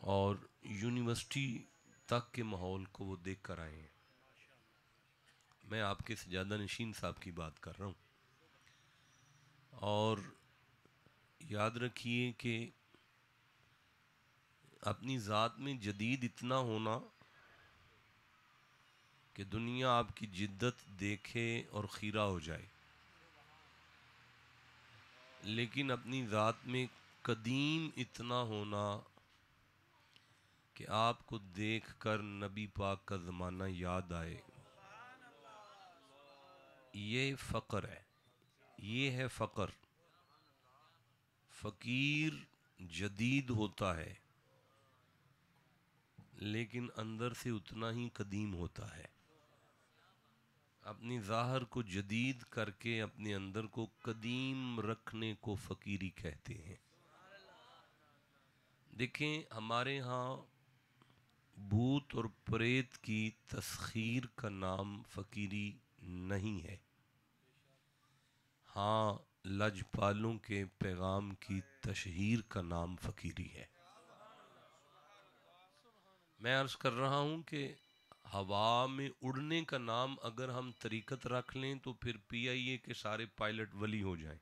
और यूनिवर्सिटी तक के माहौल को वो देख कर आए हैं। मैं आपके सजादा नशीन साहब की बात कर रहा हूँ। और याद रखिए कि अपनी ज़ात में जदीद इतना होना कि दुनिया आपकी जिद्दत देखे और खीरा हो जाए, लेकिन अपनी ज़ात में कदीम इतना होना कि आपको देख कर नबी पाक का ज़माना याद आए। ये फ़क्र है, ये है फ़क्र। फ़कीर जदीद होता है लेकिन अंदर से उतना ही कदीम होता है। अपनी ज़ाहर को जदीद करके अपने अंदर को कदीम रखने को फ़कीरी कहते हैं। देखें, हमारे यहाँ भूत और प्रेत की तस्खीर का नाम फ़कीरी नहीं है। हाँ, लजपालों के पैगाम की तशहीर का नाम फ़कीरी है। मैं अर्ज़ कर रहा हूँ कि हवा में उड़ने का नाम अगर हम तरीक़त रख लें तो फिर PIA के सारे पायलट वली हो जाएं।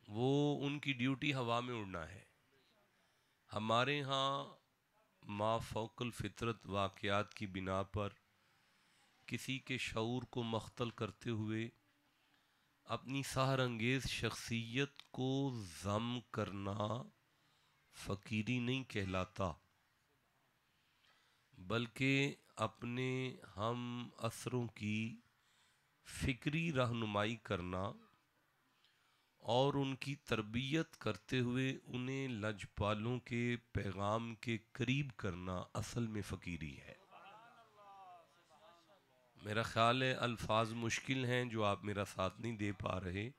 वो उनकी ड्यूटी हवा में उड़ना है। हमारे यहाँ माफ़ौक़ल फ़ितरत वाक़यात की बिना पर किसी के शऊर को मख्तल करते हुए अपनी सहर अंगेज़ शख्सियत को ज़म करना फ़कीरी नहीं कहलाता, बल्कि अपने हम असरों की फ़िक्री रहनुमाई करना और उनकी तरबियत करते हुए उन्हें लजपालों के पैगाम के करीब करना असल में फ़कीरी है। मेरा ख़्याल है अल्फाज मुश्किल हैं जो आप मेरा साथ नहीं दे पा रहे।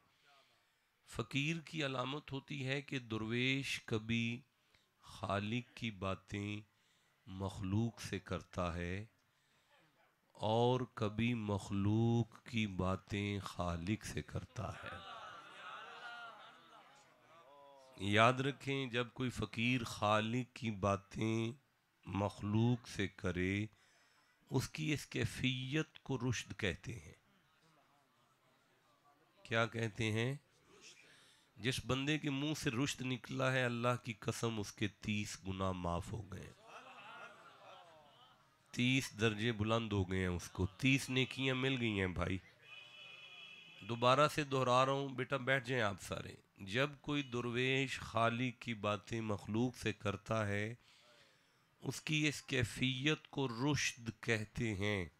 फ़कीर की अलामत होती है कि दरवेश कभी खालिक की बातें मखलूक से करता है और कभी मखलूक की बातें खालिक से करता है। याद रखें, जब कोई फ़कीर खालिक की बातें मखलूक से करे उसकी इस कैफियत को रुश्द कहते हैं। क्या कहते हैं? जिस बंदे के मुंह से रुश्द निकला है, अल्लाह की कसम उसके 30 गुनाह माफ़ हो गए, 30 दर्जे बुलंद हो गए हैं, उसको 30 नेकियां मिल गई हैं। भाई दोबारा से दोहरा रहा हूँ, बेटा बैठ जाएं आप सारे। जब कोई दुर्वेश खालिक की बातें मखलूक से करता है उसकी इस कैफियत को रुश्द कहते हैं,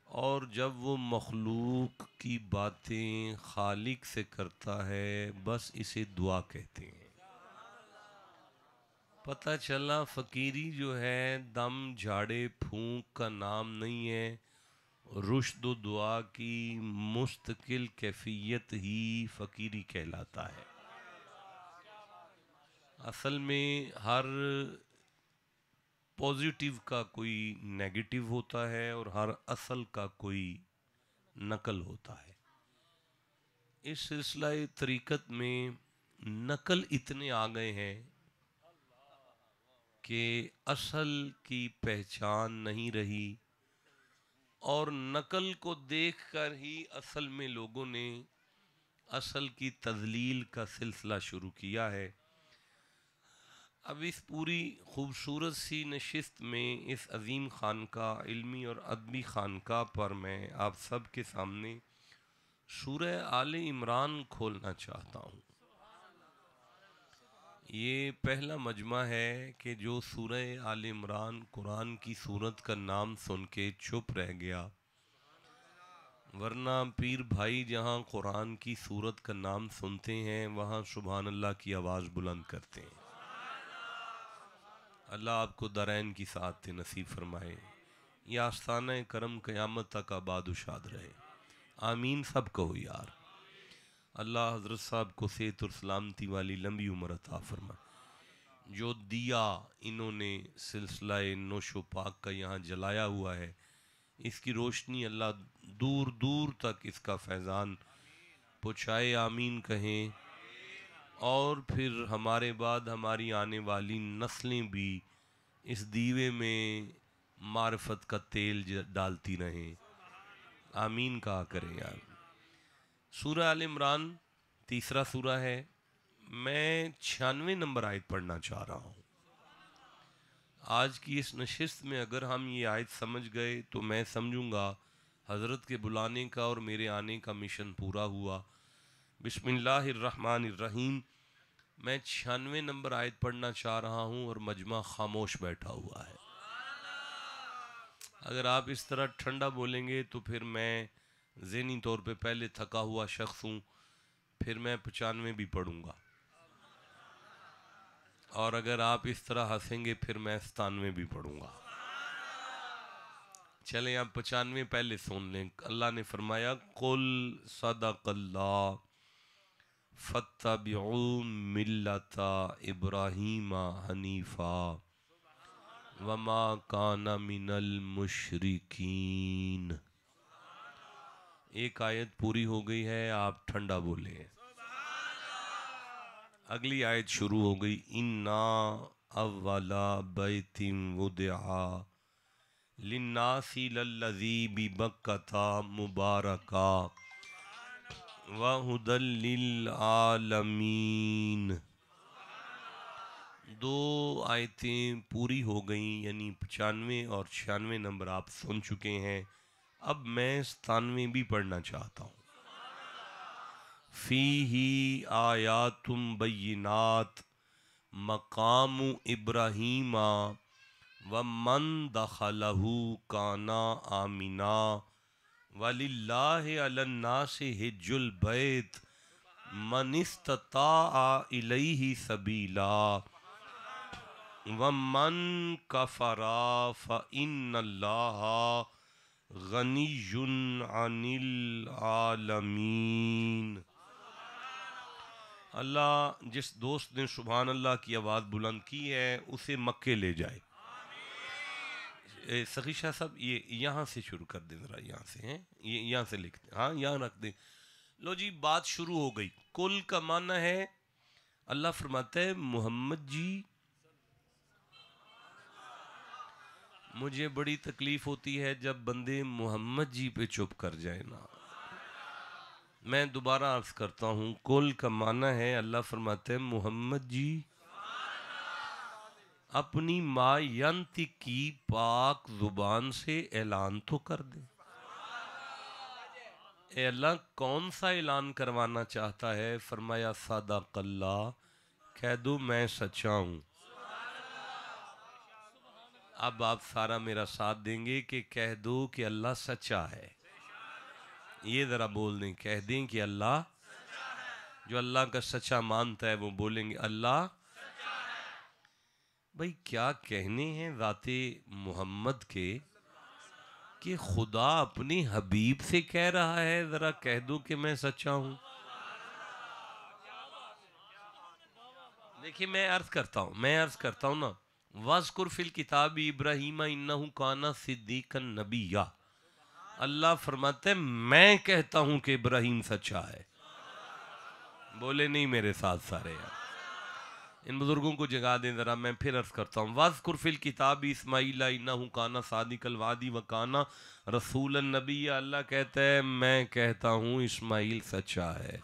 और जब वो मखलूक की बातें खालिक से करता है बस इसे दुआ कहते हैं। पता चला फ़कीरी जो है दम झाड़े फूंक का नाम नहीं है, रुश्द व दुआ की मुस्तकिल कैफियत ही फ़कीरी कहलाता है। असल में हर पॉजिटिव का कोई नेगेटिव होता है और हर असल का कोई नकल होता है। इस सिलसिला तरीक़त में नकल इतने आ गए हैं कि असल की पहचान नहीं रही, और नकल को देखकर ही असल में लोगों ने असल की तज़लील का सिलसिला शुरू किया है। अब इस पूरी खूबसूरत सी नशिस्त में इस अज़ीम खानका, इल्मी और अदबी खानका पर मैं आप सब के सामने सूरह आले इमरान खोलना चाहता हूँ। ये पहला मजमा है कि जो सूरह आले इमरान कुरान की सूरत का नाम सुन के चुप रह गया, वरना पीर भाई जहाँ कुरान की सूरत का नाम सुनते हैं वहाँ सुभान अल्लाह की आवाज़ बुलंद करते हैं। अल्लाह आपको दरैन की साथ नसीब फरमाए, या आस्ताना करम क़यामत तक आबाद उशाद रहे। आमीन सब कहो यार। अल्लाह हज़रत साहब को सेहत और सलामती वाली लंबी उम्र अता फरमाए। जो दिया इन्होंने सिलसिला नोशो पाक का यहाँ जलाया हुआ है, इसकी रोशनी अल्लाह दूर दूर तक इसका फैज़ान पहुँचाए। आमीन कहें। और फिर हमारे बाद हमारी आने वाली नस्लें भी इस दीवे में मार्फत का तेल डालती रहें। आमीन कहा करें यार। सूरह आल इमरान तीसरा सूरह है। मैं 96 नंबर आयत पढ़ना चाह रहा हूँ। आज की इस नशिस्त में अगर हम ये आयत समझ गए तो मैं समझूंगा हज़रत के बुलाने का और मेरे आने का मिशन पूरा हुआ। बिस्मिल्लाहिर्रहमानिर्रहीम। मैं 96 नंबर आयत पढ़ना चाह रहा हूँ और मजमा खामोश बैठा हुआ है। अगर आप इस तरह ठंडा बोलेंगे तो फिर मैं ज़हनी तौर पे पहले थका हुआ शख्स हूँ, फिर मैं 95 भी पढ़ूंगा। और अगर आप इस तरह हंसेंगे फिर मैं 97 भी पढ़ूंगा। चलें आप 95 पहले सुन लें। अल्लाह ने फरमाया कुल सदक़ल्लाह फत्तबिऊ मिल्लता इब्राहीमा हनीफा वमा काना मिनल मुशरिकीन। एक आयत पूरी हो गई है, आप ठंडा बोले। अगली आयत शुरू हो गई। इन्ना अव्वला बैतिम वुदिआ लिन्नासी लल्लज़ी बिबक्कता मुबारका व हुदल लिल आलमीन। दो आयतें पूरी हो गई, यानी 95 और 96 नंबर आप सुन चुके हैं। अब मैं 97 भी पढ़ना चाहता हूँ। फ़ीही आयातुम बय्यिनात मकामु इब्राहीमा व मन दखलहु काना आमिना वलिल्लाहि अलन्नासि हिज्जुल बैत मन इस्तताअ इलैहि सबीला वमन कफरा फ़इन्नल्लाहा गनियुन अनिल आलमीन। अल्लाह जिस दोस्त ने सुभान अल्लाह की आवाज़ बुलंद की है उसे मक्के ले जाए। सखी शाह साहब ये यहाँ से शुरू कर दें ज़रा, यहाँ से हैं, ये यहाँ से लिख दें, हाँ यहाँ रख दें। लो जी, बात शुरू हो गई। कुल का माना है, अल्लाह फरमाता है मोहम्मद जी मुझे बड़ी तकलीफ होती है जब बंदे मोहम्मद जी पे चुप कर जाए ना। मैं दोबारा अर्ज करता हूँ। कुल का माना है, अल्लाह फरमाते हैं मोहम्मद जी अपनी मायंती की पाक जुबान से ऐलान तो कर दे। ए अल्लाह कौन सा ऐलान करवाना चाहता है? फरमाया सदक़ल्लाह, कह दो मैं सच्चा हूँ। अब आप सारा मेरा साथ देंगे कि कह दो कि अल्लाह सच्चा है। ये ज़रा बोल दें, कह दें कि अल्लाह, जो अल्लाह का सच्चा मानता है वो बोलेंगे अल्लाह। भाई क्या कहने हैं ज़ाते मोहम्मद के कि खुदा अपने हबीब से कह रहा है ज़रा कह दो कि मैं सच्चा हूँ। देखिए मैं अर्ज करता हूँ ना, वज़कुर फिल किताब इब्राहीम इन्नहु काना सिद्दीक़न नबिय्या। अल्लाह फरमाते हैं मैं कहता हूँ कि इब्राहीम सच्चा है। बोले नहीं मेरे साथ सारे यार, इन बुजुर्गों को जगा दें ज़रा। मैं फिर अर्ज करता हूँ। वज़कुर फिल किताब इस्माइल इन्नहु काना सादिक़ल वादी व काना रसूलन नबिय्या। अल्लाह कहता है मैं कहता हूँ इस्माइल सच्चा है।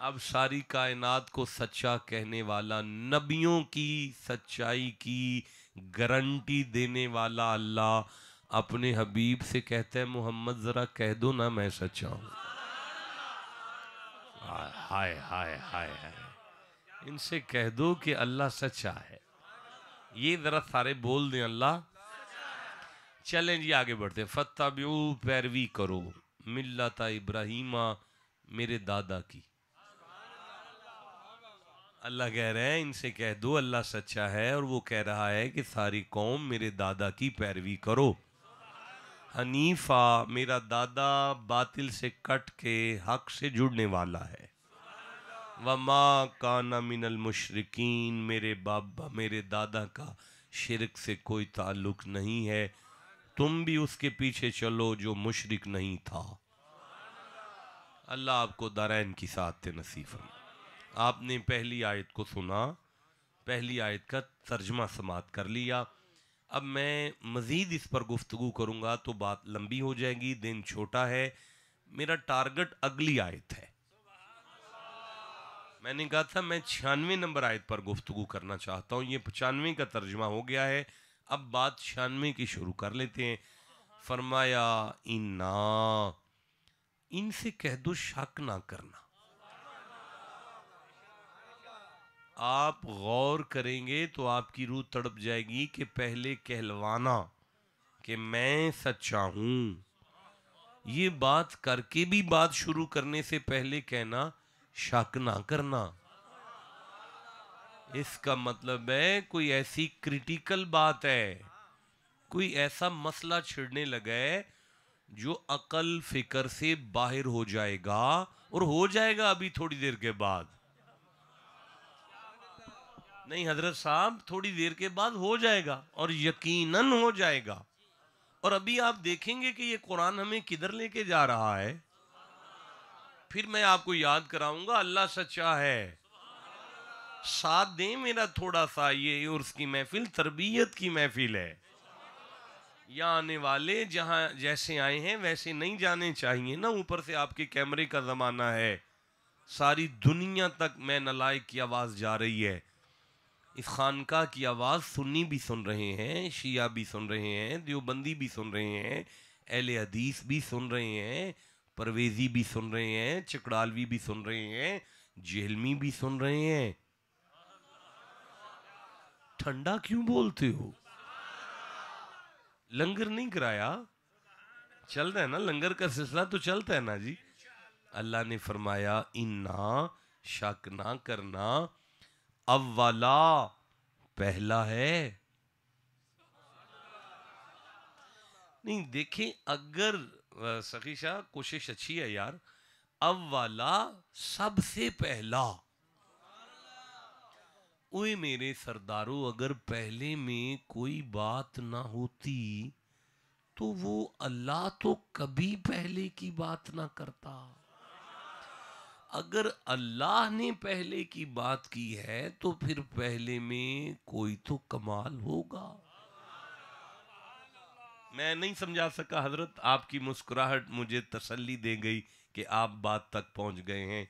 अब सारी कायनात को सच्चा कहने वाला, नबियों की सच्चाई की गारंटी देने वाला अल्लाह अपने हबीब से कहते हैं मोहम्मद ज़रा कह दो ना मैं सच्चा हूँ। हाय हाय हाय हाय, इनसे कह दो कि अल्लाह सच्चा है। ये ज़रा सारे बोल दें अल्लाह। चलें जी आगे बढ़ते। फत्तबिऊ, पैरवी करो, मिल्लता इब्राहीमा, मेरे दादा की। अल्लाह कह रहे हैं इनसे कह दो अल्लाह सच्चा है और वो कह रहा है कि सारी कौम मेरे दादा की पैरवी करो। हनीफा, मेरा दादा बातिल से कट के हक से जुड़ने वाला है। वमा काना मिनल मुशरिकीन, मेरे बाबा मेरे दादा का शिरक से कोई ताल्लुक नहीं है। तुम भी उसके पीछे चलो जो मुशरिक नहीं था। अल्लाह आपको दारैन की साथ नसीब फरमाए। आपने पहली आयत को सुना, पहली आयत का तर्जमा समाअत कर लिया। अब मैं मज़ीद इस पर गुफ्तगू करूँगा तो बात लंबी हो जाएगी, दिन छोटा है। मेरा टारगेट अगली आयत है। मैंने कहा था मैं 96 नंबर आयत पर गुफ्तगू करना चाहता हूँ। ये 95 का तर्जमा हो गया है, अब बात 96 की शुरू कर लेते हैं। फरमाया इन्ना, इनसे कह दो शक ना करना। आप गौर करेंगे तो आपकी रूह तड़प जाएगी कि पहले कहलवाना कि मैं सच्चा हूं, ये बात करके भी बात शुरू करने से पहले कहना शक ना करना। इसका मतलब है कोई ऐसी क्रिटिकल बात है, कोई ऐसा मसला छिड़ने लगा है जो अकल फिक्र से बाहर हो जाएगा, और हो जाएगा अभी थोड़ी देर के बाद। नहीं हजरत साहब, थोड़ी देर के बाद हो जाएगा और यकीनन हो जाएगा। और अभी आप देखेंगे कि ये कुरान हमें किधर लेके जा रहा है। फिर मैं आपको याद कराऊंगा अल्लाह सच्चा है। साथ दें मेरा थोड़ा सा, ये उर्स की महफिल तरबियत की महफिल है। यहाँ आने वाले जहाँ जैसे आए हैं वैसे नहीं जाने चाहिए ना। ऊपर से आपके कैमरे का जमाना है, सारी दुनिया तक मैं नलायक की आवाज़ जा रही है। इस खानका की आवाज़ सुन्नी भी सुन रहे हैं, शिया भी सुन रहे हैं, देवबंदी भी सुन रहे हैं, अहले हदीस भी सुन रहे हैं, परवेज़ी भी सुन रहे हैं, चकड़ालवी भी सुन रहे हैं, जेहलमी भी सुन रहे हैं। ठंडा क्यों बोलते हो? लंगर नहीं कराया? चल रहा है ना लंगर का सिलसिला, तो चलता है ना जी। अल्लाह ने फरमाया इन्ना, शक ना करना, अव्वला, पहला है। नहीं देखें, अगर सखी शाह कोशिश अच्छी है यार, अव्वला सबसे पहला। ओए मेरे सरदारों, अगर पहले में कोई बात ना होती तो वो अल्लाह तो कभी पहले की बात ना करता। अगर अल्लाह ने पहले की बात की है तो फिर पहले में कोई तो कमाल होगा। मैं नहीं समझा सका हजरत, आपकी मुस्कुराहट मुझे तसल्ली दे गई कि आप बात तक पहुंच गए हैं।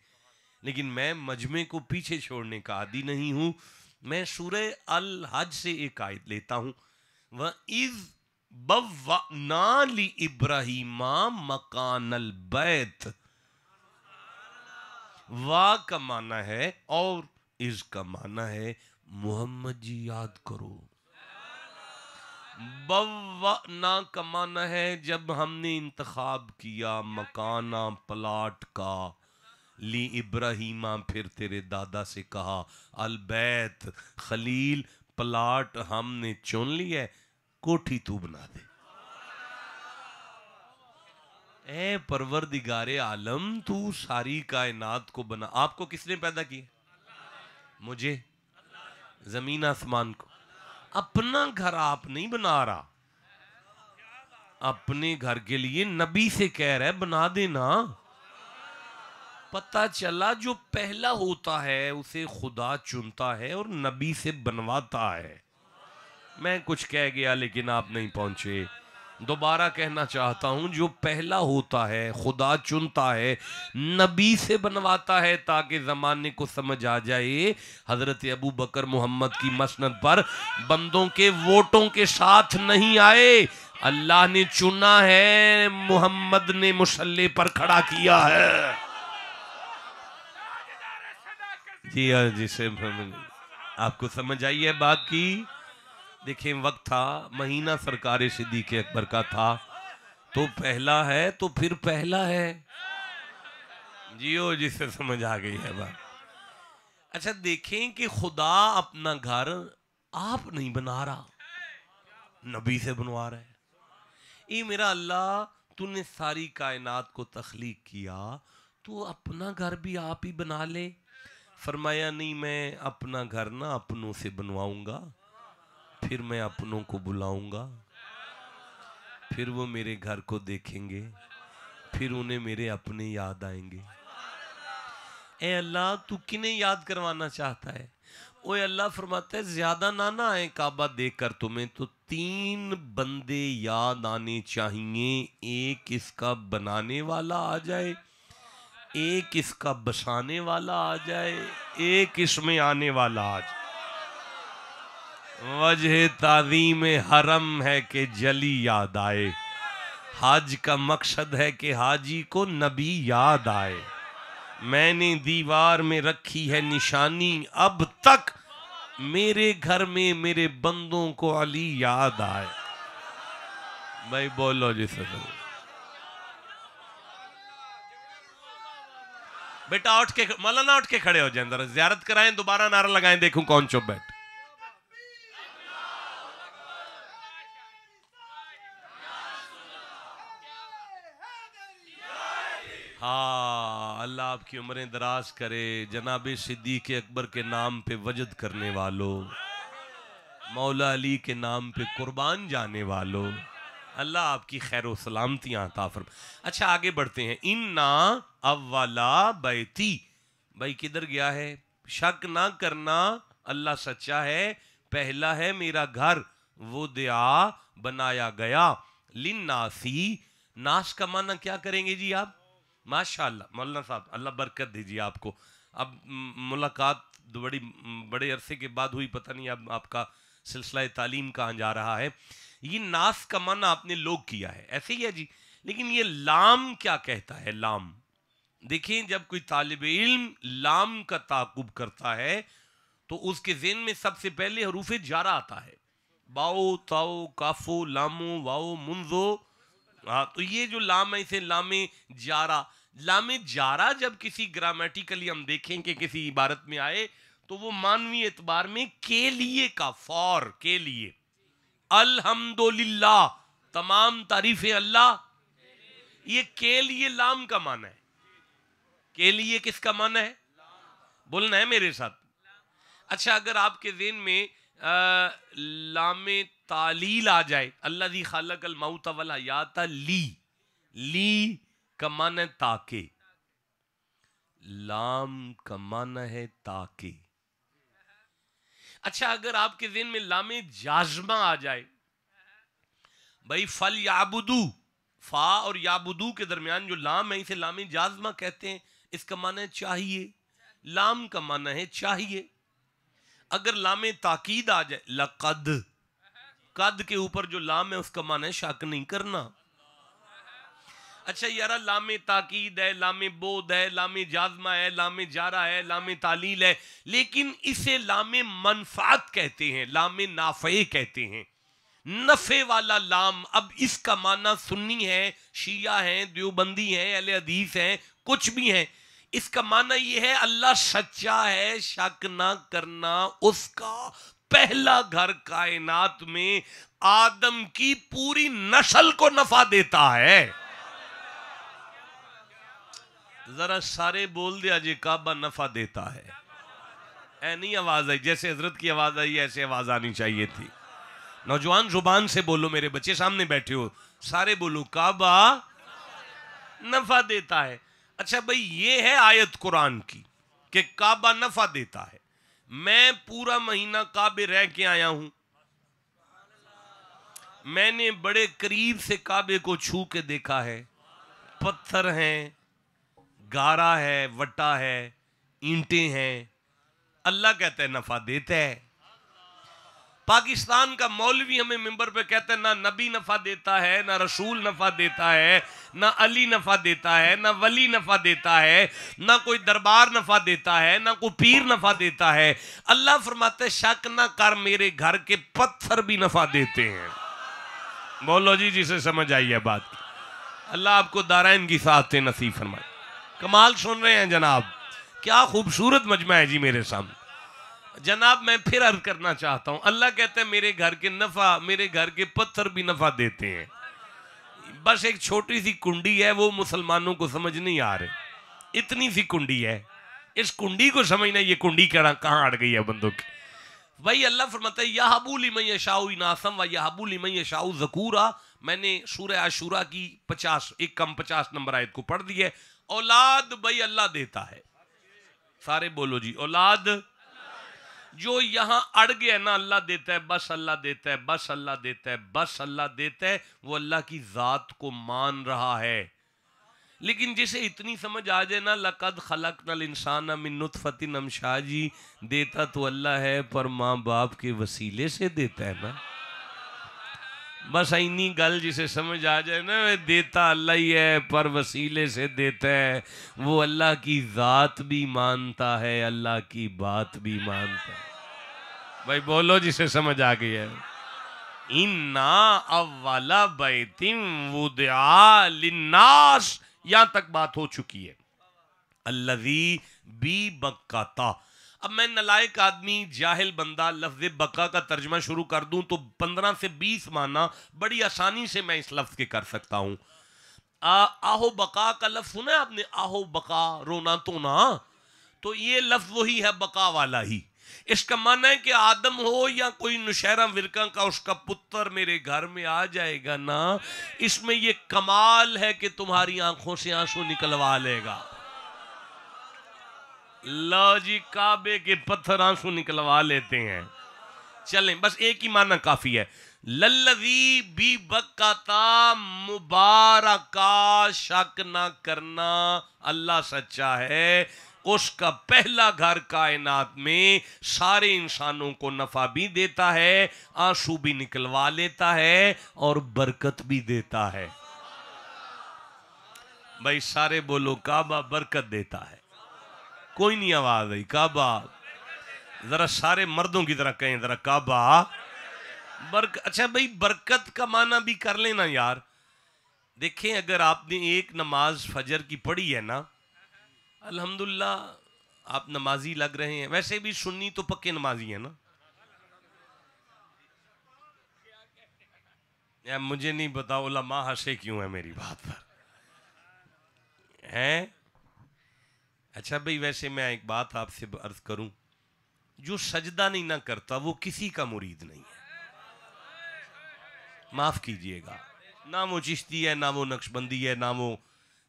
लेकिन मैं मजमे को पीछे छोड़ने का आदी नहीं हूं। मैं सूरह अल हज से एक आयत लेता हूं। वह इज बव्वअना ली इब्राहिमा मकानल बैत। वाह का माना है और इस का माना है मोहम्मद जी याद करो। बव्वअना का माना है जब हमने इंतखाब किया मकाना प्लाट का, ली इब्राहिमा फिर तेरे दादा से कहा, अलबैत खलील प्लाट हमने चुन लिया, कोठी तू बना दे। ए परवरदिगारे आलम, तू सारी कायनात को बना। आपको किसने पैदा किया? मुझे, जमीन आसमान को। अपना घर आप नहीं बना रहा, अपने घर के लिए नबी से कह रहा है बना देना। पता चला जो पहला होता है उसे खुदा चुनता है और नबी से बनवाता है। मैं कुछ कह गया लेकिन आप नहीं पहुंचे। दोबारा कहना चाहता हूं, जो पहला होता है खुदा चुनता है, नबी से बनवाता है ताकि जमाने को समझ आ जाए। हजरत अबू बकर मोहम्मद की मसनद पर बंदों के वोटों के साथ नहीं आए, अल्लाह ने चुना है, मोहम्मद ने मुसल्ले पर खड़ा किया है। जी हाँ जी से आपको समझ आई है बात की। देखें, वक्त था महीना सरकार सिद्दीक़ अकबर का था, तो पहला है तो फिर पहला है। जियो, जिससे समझ आ गई है बात। अच्छा देखें कि खुदा अपना घर आप नहीं बना रहा, नबी से बनवा रहा है। ये मेरा अल्लाह, तूने सारी कायनात को तख्लीक किया, तो अपना घर भी आप ही बना ले। फरमाया नहीं, मैं अपना घर ना अपनों से बनवाऊंगा, फिर मैं अपनों को बुलाऊंगा, फिर वो मेरे घर को देखेंगे, फिर उन्हें मेरे अपने याद आएंगे। ए अल्लाह तू किन्हें याद करवाना चाहता है? ओए अल्लाह फरमाता है ज्यादा ना ना आए काबा देखकर तुम्हें, तो 3 बंदे याद आने चाहिए। एक इसका बनाने वाला आ जाए, एक इसका बसाने वाला आ जाए, एक इसमें आने वाला आ जाए। वजह ताज़ीम हरम है कि जली याद आए, हज का मकसद है कि हाजी को नबी याद आए। मैंने दीवार में रखी है निशानी, अब तक मेरे घर में मेरे बंदों को अली याद आए। भाई बोलो जी सर। बेटा उठ के, मौलाना उठ के खड़े हो जाए, जरा ज़ियारत कराएं, दोबारा नारा लगाएं, देखूं कौन चुप बैठ। हाँ, अल्लाह आपकी उम्रें दराज करे। जनाब सिद्दीक़ अकबर के नाम पे वजद करने वालों, मौला अली के नाम पे कुर्बान जाने वालों, अल्लाह आपकी खैर व सलामतियाँ अता फरमा। अच्छा आगे बढ़ते हैं। इन्ना अव्वला बैती, भाई किधर गया है? शक ना करना, अल्लाह सच्चा है, पहला है मेरा घर, वो दिया बनाया गया, लिन्नासी। नास का माना क्या करेंगे जी आप? माशाअल्लाह मौलाना साहब, अल्लाह बरकत दीजिए आपको। अब मुलाकात बड़े अरसे के बाद हुई, पता नहीं अब आपका सिलसिला तालीम कहाँ जा रहा है। ये नास का माना आपने लोग किया है, ऐसे ही है जी, लेकिन ये लाम क्या कहता है? लाम देखिए, जब कोई तालिब इल्म लाम का ताकुब करता है तो उसके ज़हन में सबसे पहले हरूफ जारा आता है, बाओ ताओ काफो लामो वाओ मुंजो। हाँ, तो ये जो लाम है इसे लामे जारा। लामे जारा जब किसी ग्रामेटिकली हम देखें कि किसी इबारत में आए तो वो मानवी एतबार में के लिए का, फॉर के लिए। अल्हम्दुलिल्लाह, तमाम तारीफें अल्लाह, ये के लिए लाम का माना है। के लिए किसका माना है? बोलना है मेरे साथ। अच्छा, अगर आपके ज़हन में लामे तालील आ जाए, अल्लाज़ी खलक़ल मौत वल हयात, ली का माना है ताके, लाम का माना है ताके। अच्छा, अगर आपके ज़हन में लामे जाज़मा आ जाए, भाई फल याबुदू, फा और याबुदू के दरमियान जो लाम है इसे लामे जाज़मा कहते हैं, इसका माना है चाहिए, लाम का माना है चाहिए। अगर लामे ताकीद आ जाए, लक़द, कद के ऊपर जो लाम है उसका माना है शक नहीं करना। अच्छा यारा, लामे ताकीद है, लामे बोध है, लामे जाज़मा है, लामे जारा है, लामे तालील है, लेकिन इसे लामे मनफात कहते हैं, लामे नाफ़े कहते हैं, नफे वाला लाम। अब इसका माना सुन्नी है, शिया है, देवबंदी है, अहले हदीस है, कुछ भी है, इसका माना यह है अल्लाह सच्चा है, शक ना करना। उसका पहला घर कायनात में आदम की पूरी नस्ल को नफा देता है। जरा सारे बोल दिया जी, काबा नफा देता है। ऐ नहीं आवाज आई, जैसे हजरत की आवाज आई ऐसे आवाज आनी चाहिए थी। नौजवान जुबान से बोलो, मेरे बच्चे सामने बैठे हो, सारे बोलो काबा नफा देता है। अच्छा भाई, ये है आयत कुरान की कि काबा नफा देता है। मैं पूरा महीना काबे रह के आया हूं, मैंने बड़े करीब से काबे को छू के देखा है। पत्थर हैं, गारा है, वटा है, ईंटें हैं, अल्लाह कहता है नफा देता है। पाकिस्तान का मौलवी हमें मिंबर पे कहता है ना नबी नफा देता है, ना रसूल नफा देता है, ना अली नफा देता है, ना वली नफा देता है, ना कोई दरबार नफा देता है, ना कोई पीर नफा देता है। अल्लाह फरमाते है शक ना कर, मेरे घर के पत्थर भी नफा देते हैं। बोलो जी, जिसे समझ आई है बात। अल्लाह आपको दारैन की साथ नसीब फरमाए। कमाल सुन रहे हैं जनाब, क्या खूबसूरत मजमा है जी मेरे सामने। जनाब मैं फिर अर्ज करना चाहता हूं, अल्लाह कहता है मेरे घर के नफा, मेरे घर के पत्थर भी नफा देते हैं। बस एक छोटी सी कुंडी है, वो मुसलमानों को समझ नहीं आ रही। इतनी सी कुंडी है, इस कुंडी को समझना, ये कुंडी कहाँ अड़ गई है बंदों की। भाई अल्लाह फरमाता है यहबू लिमन यशाउ इनासम व यहबू लिमन यशाउ ज़कूरा। मैंने सूरह आशूरा की 50 नंबर आयत को पढ़ दी है। औलाद भाई अल्लाह देता है, सारे बोलो जी, औलाद जो यहां अड़ गया ना, अल्लाह देता है, बस अल्लाह देता है, बस अल्लाह देता है, बस अल्लाह देता है, वो अल्लाह की जात को मान रहा है। लेकिन जिसे इतनी समझ आ जाए ना, लक़द खलक़नल इंसान मिन नुतफ़तिन अमशाजी, देता तो अल्लाह है पर माँ बाप के वसीले से देता है ना। बस इन्नी गल जिसे समझ आ जाए ना, देता अल्लाह ही है पर वसीले से देता है, वो अल्लाह की ज़ात भी मानता है, अल्लाह की बात भी मानता है। भाई बोलो जिसे समझ आ गई है। इन्ना अव्वला बैतिन वुदिआ लिन्नास, यहां तक बात हो चुकी है। अल्लज़ी बी बक्काता। अब मैं नलायक आदमी, जाहिल बंदा, लफ्ज़ बका का तर्जमा शुरू कर दूं तो 15 से 20 माना बड़ी आसानी से मैं इस लफ्ज़ के कर सकता हूं। आहो बका का लफ्ज़ सुना है आपने? आहो बका, रोना धोना, तो ये लफ्ज़ वही है, बका वाला ही। इसका माना है कि आदम हो या कोई नुशैरा विरका का उसका पुत्र मेरे घर में आ जाएगा ना, इसमें ये कमाल है कि तुम्हारी आंखों से आंसू निकलवा लेगा। लो जी, काबे के पत्थर आंसू निकलवा लेते हैं। चलें, बस एक ही माना काफी है। लल्लज़ी बी बक्काता मुबारका, शक ना करना, अल्लाह सच्चा है। उसका पहला घर कायनात में सारे इंसानों को नफा भी देता है, आंसू भी निकलवा लेता है और बरकत भी देता है। भाई सारे बोलो, काबा बरकत देता है। कोई नहीं आवाज आई, काबा। जरा सारे मर्दों की तरह कहें जरा, काबा बरकत। अच्छा भाई, बरकत का माना भी कर लेना यार। देखें, अगर आपने एक नमाज फजर की पढ़ी है ना, अल्हम्दुलिल्लाह आप नमाजी लग रहे हैं। वैसे भी सुन्नी तो पक्के नमाजी है ना, या मुझे नहीं पता उलमा हंसे क्यों है मेरी बात पर, हैं? अच्छा भाई, वैसे मैं एक बात आपसे अर्ज करूं, जो सजदा नहीं ना करता वो किसी का मुरीद नहीं है। माफ कीजिएगा, ना वो चिश्ती है, ना वो नक्शबंदी है, ना वो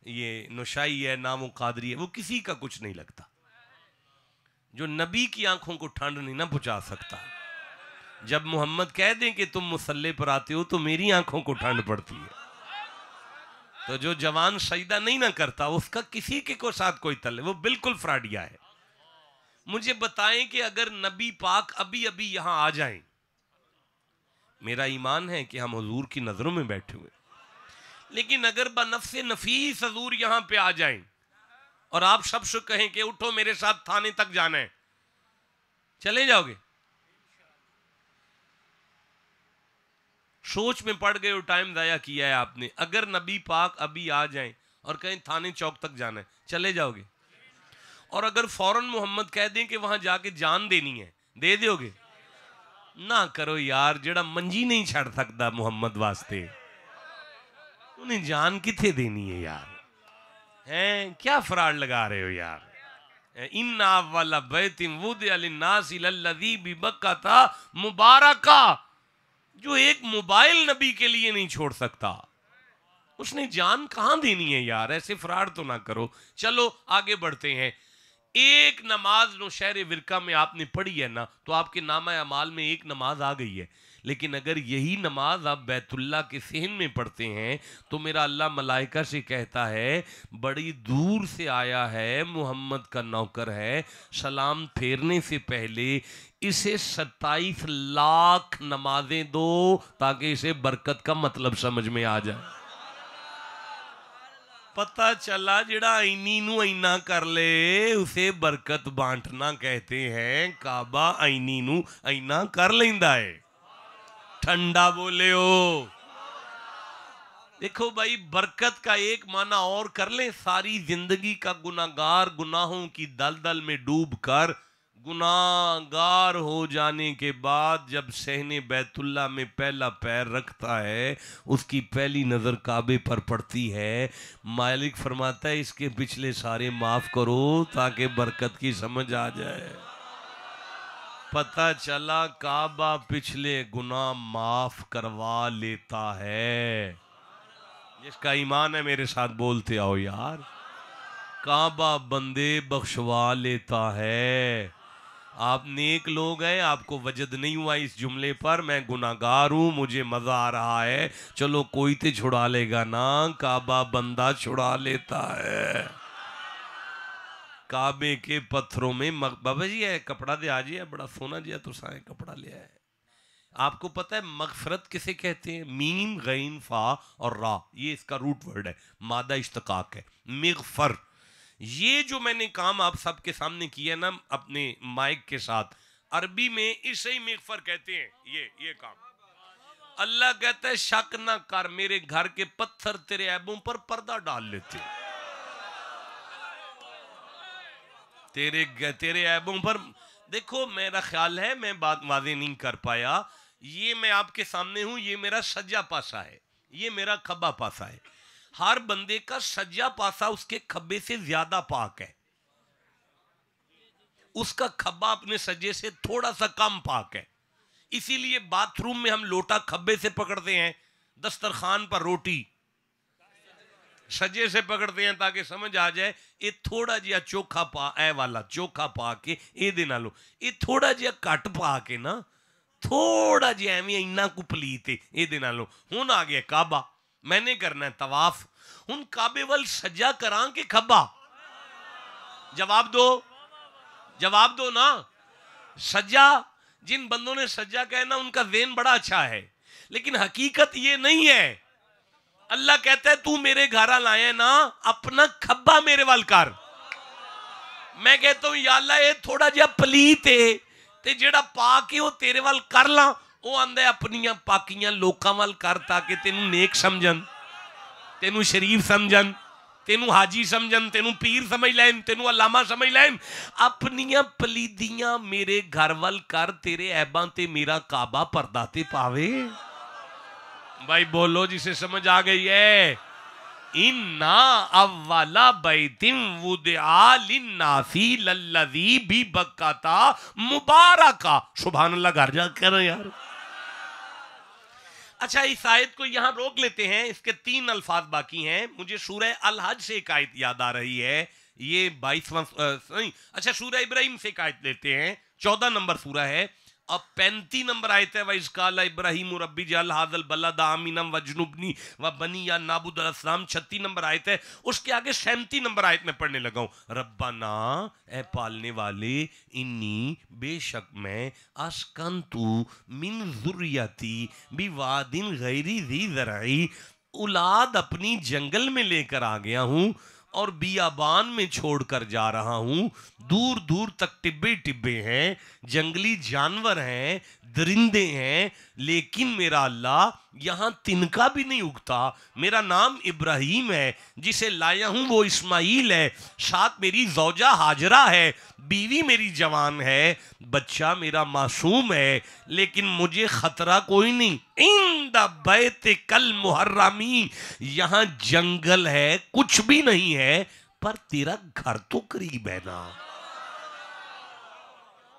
ये नौशाई है, ना वो कादरी है, वो किसी का कुछ नहीं लगता। जो नबी की आंखों को ठंड नहीं ना पहुंचा सकता। जब मोहम्मद कह दें कि तुम मुसल्ले पर आते हो तो मेरी आंखों को ठंड पड़ती है। तो जो जवान सजदा नहीं ना करता उसका किसी के को साथ कोई तल्ले, वो बिल्कुल फ्राडिया है। मुझे बताएं कि अगर नबी पाक अभी अभी यहां आ जाएं, मेरा ईमान है कि हम हुजूर की नजरों में बैठे हुए, लेकिन अगर बनफ्से नफीस हुजूर यहां पे आ जाएं और आप सबसे कहें कि उठो मेरे साथ थाने तक जाना है, चले जाओगे? सोच में पड़ गए हो, टाइम जाया किया है आपने। अगर नबी पाक अभी आ जाएं और कहें थाने चौक तक जाना है, चले जाओगे? और अगर फौरन मोहम्मद कह दें कि वहां जाके जान देनी है, दे दोगे? ना करो यार, जेड़ा मंजी नहीं छड़ सकता मुहम्मद वास्ते, उन्हें जान किथे देनी है यार? हैं, क्या फ्रॉड लगा रहे हो यार? इन्ना वाला बैतिन वुदिअ लिन्नास लल्लज़ी बिबक्कता मुबारका, जो एक मोबाइल नबी के लिए नहीं छोड़ सकता, उसने जान कहां देनी है यार? ऐसे फ्रॉड तो ना करो। चलो आगे बढ़ते हैं। एक नमाज नौशहर विरका में आपने पढ़ी है ना, तो आपके नामा अमाल में एक नमाज आ गई है। लेकिन अगर यही नमाज आप बैतुल्ला के सहन में पढ़ते हैं तो मेरा अल्लाह मलाइका से कहता है, बड़ी दूर से आया है, मोहम्मद का नौकर है, सलाम फेरने से पहले इसे 27 लाख नमाजें दो ताकि इसे बरकत का मतलब समझ में आ जाए। पता चला जिड़ा इनी नू इना कर ले उसे बरकत बांटना कहते हैं। काबा आईनी नू इना कर लेंदा है। ठंडा बोले हो। देखो भाई, बरकत का एक माना और कर ले, सारी जिंदगी का गुनाहगार गुनाहों की दलदल में डूब कर गुनाहगार हो जाने के बाद जब सहने बैतुल्ला में पहला पैर रखता है, उसकी पहली नज़र काबे पर पड़ती है। मालिक फरमाता है, इसके पिछले सारे माफ़ करो ताकि बरकत की समझ आ जाए। पता चला काबा पिछले गुनाह माफ़ करवा लेता है। जिसका ईमान है मेरे साथ बोलते आओ यार। काबा बंदे बख्शवा लेता है। आप नेक लोग हैं, आपको वजद नहीं हुआ इस जुमले पर, मैं गुनाहगार हूं, मुझे मजा आ रहा है, चलो कोई तो छुड़ा लेगा ना, काबा बंदा छुड़ा लेता है। काबे के पत्थरों में बाबा जी है कपड़ा दे आज है, बड़ा सोना जिया तो साए कपड़ा लिया है। आपको पता है मगफरत किसे कहते हैं? मीम गैन फा और रा, ये इसका रूट वर्ड है, मादा इश्तकाक है, मिगफर। ये जो मैंने काम आप सबके सामने किया ना अपने माइक के साथ, अरबी में इसे ही मिगफर कहते हैं। ये काम अल्लाह कहता है शक ना कर, मेरे घर के पत्थर तेरे ऐबों पर पर्दा डाल लेते हैं, तेरे ऐबों पर। देखो मेरा ख्याल है मैं बात वादे नहीं कर पाया, ये मैं आपके सामने हूं, ये मेरा सज्जा पासा है, ये मेरा खब्बा पासा है। हर बंदे का सज्जा पासा उसके खब्बे से ज्यादा पाक है, उसका खब्बा अपने सज्जे से थोड़ा सा कम पाक है। इसीलिए बाथरूम में हम लोटा खब्बे से पकड़ते हैं, दस्तरखान पर रोटी सज्जे से पकड़ते हैं, ताकि समझ आ जाए ये थोड़ा जिहा चोखा पा, ए वाला चोखा पा के ए दे नालो ये थोड़ा जिहा घट पा के ना, थोड़ा जिहा एवं इन्ना कु पलीत ए दे नालो। हुण आ गया काबा, मैंने करना है तवाफ, हुण काबे वल सज्जा करा के खब्बा? जवाब दो ना। सज्जा, जिन बंदों ने सज्जा कहा ना उनका ज़हन बड़ा अच्छा है, लेकिन हकीकत ये नहीं है। अल्लाह कहता है तू मेरे घर लाए ना, अपना खब्बा मेरे वाल कर। मैं कहता हूं या अल्लाह ये थोड़ा जिहा पलीत है ते जेड़ा पाक है वो तेरे वाल कर ला, वो आंदा अपनियां पाकियां लोकां वाल कर, ताकि तेनू नेक समझन, तेनू शरीफ समझन, तेनू हाजी समझन, तेनू पीर समझ लैन, तेनू अलामा समझ लैन। अपनियां पलीदियां मेरे घर वाल कर, तेरे ऐबां ते मेरा काबा पर्दा ते पावे। भाई बोलो जिसे समझ आ गई है। इन्ना अव्वला बैतिम वुदिआ लिन्नासी लल्लज़ी भी बक्काता मुबारका। सुभान अल्लाह, घर जा कर यार। अच्छा इस आयत को यहां रोक लेते हैं, इसके 3 अल्फाज बाकी हैं। मुझे सूरह अल हज से एक आयत याद आ रही है, ये 22वां नहीं, अच्छा सूरह इब्राहिम से एक आयत लेते हैं, 14 नंबर सूरह है, अब 35 नंबर आयत है, वइज़काला इब्राहिम रब्बी जअल हाज़ल बलदा आमिनम वजनुबनी व बनी या नाबुदल अस्नाम, 36 नंबर आयत है। उसके आगे 37 नंबर आयत में पढ़ने लगा हूं, रब्बाना ए पालने वाले, इन्नी बेशक मैं, अस्कंतु मिन ज़ुर्रियती बिवादिन गैरी ज़ी ज़रई, औलाद अपनी जंगल में लेकर आ गया हूं और बियाबान में छोड़कर जा रहा हूं, दूर दूर तक टिब्बे टिब्बे हैं, जंगली जानवर हैं, दरिंदे हैं, लेकिन मेरा अल्लाह यहां तिनका भी नहीं उगता। मेरा नाम इब्राहिम है, जिसे लाया हूं वो इस्माइल है, साथ मेरी जौजा हाजरा है, बीवी मेरी जवान है, बच्चा मेरा मासूम है, लेकिन मुझे खतरा कोई नहीं। इंद बैत कल मुहर्रमी, यहां जंगल है, कुछ भी नहीं है, पर तेरा घर तो करीब है ना।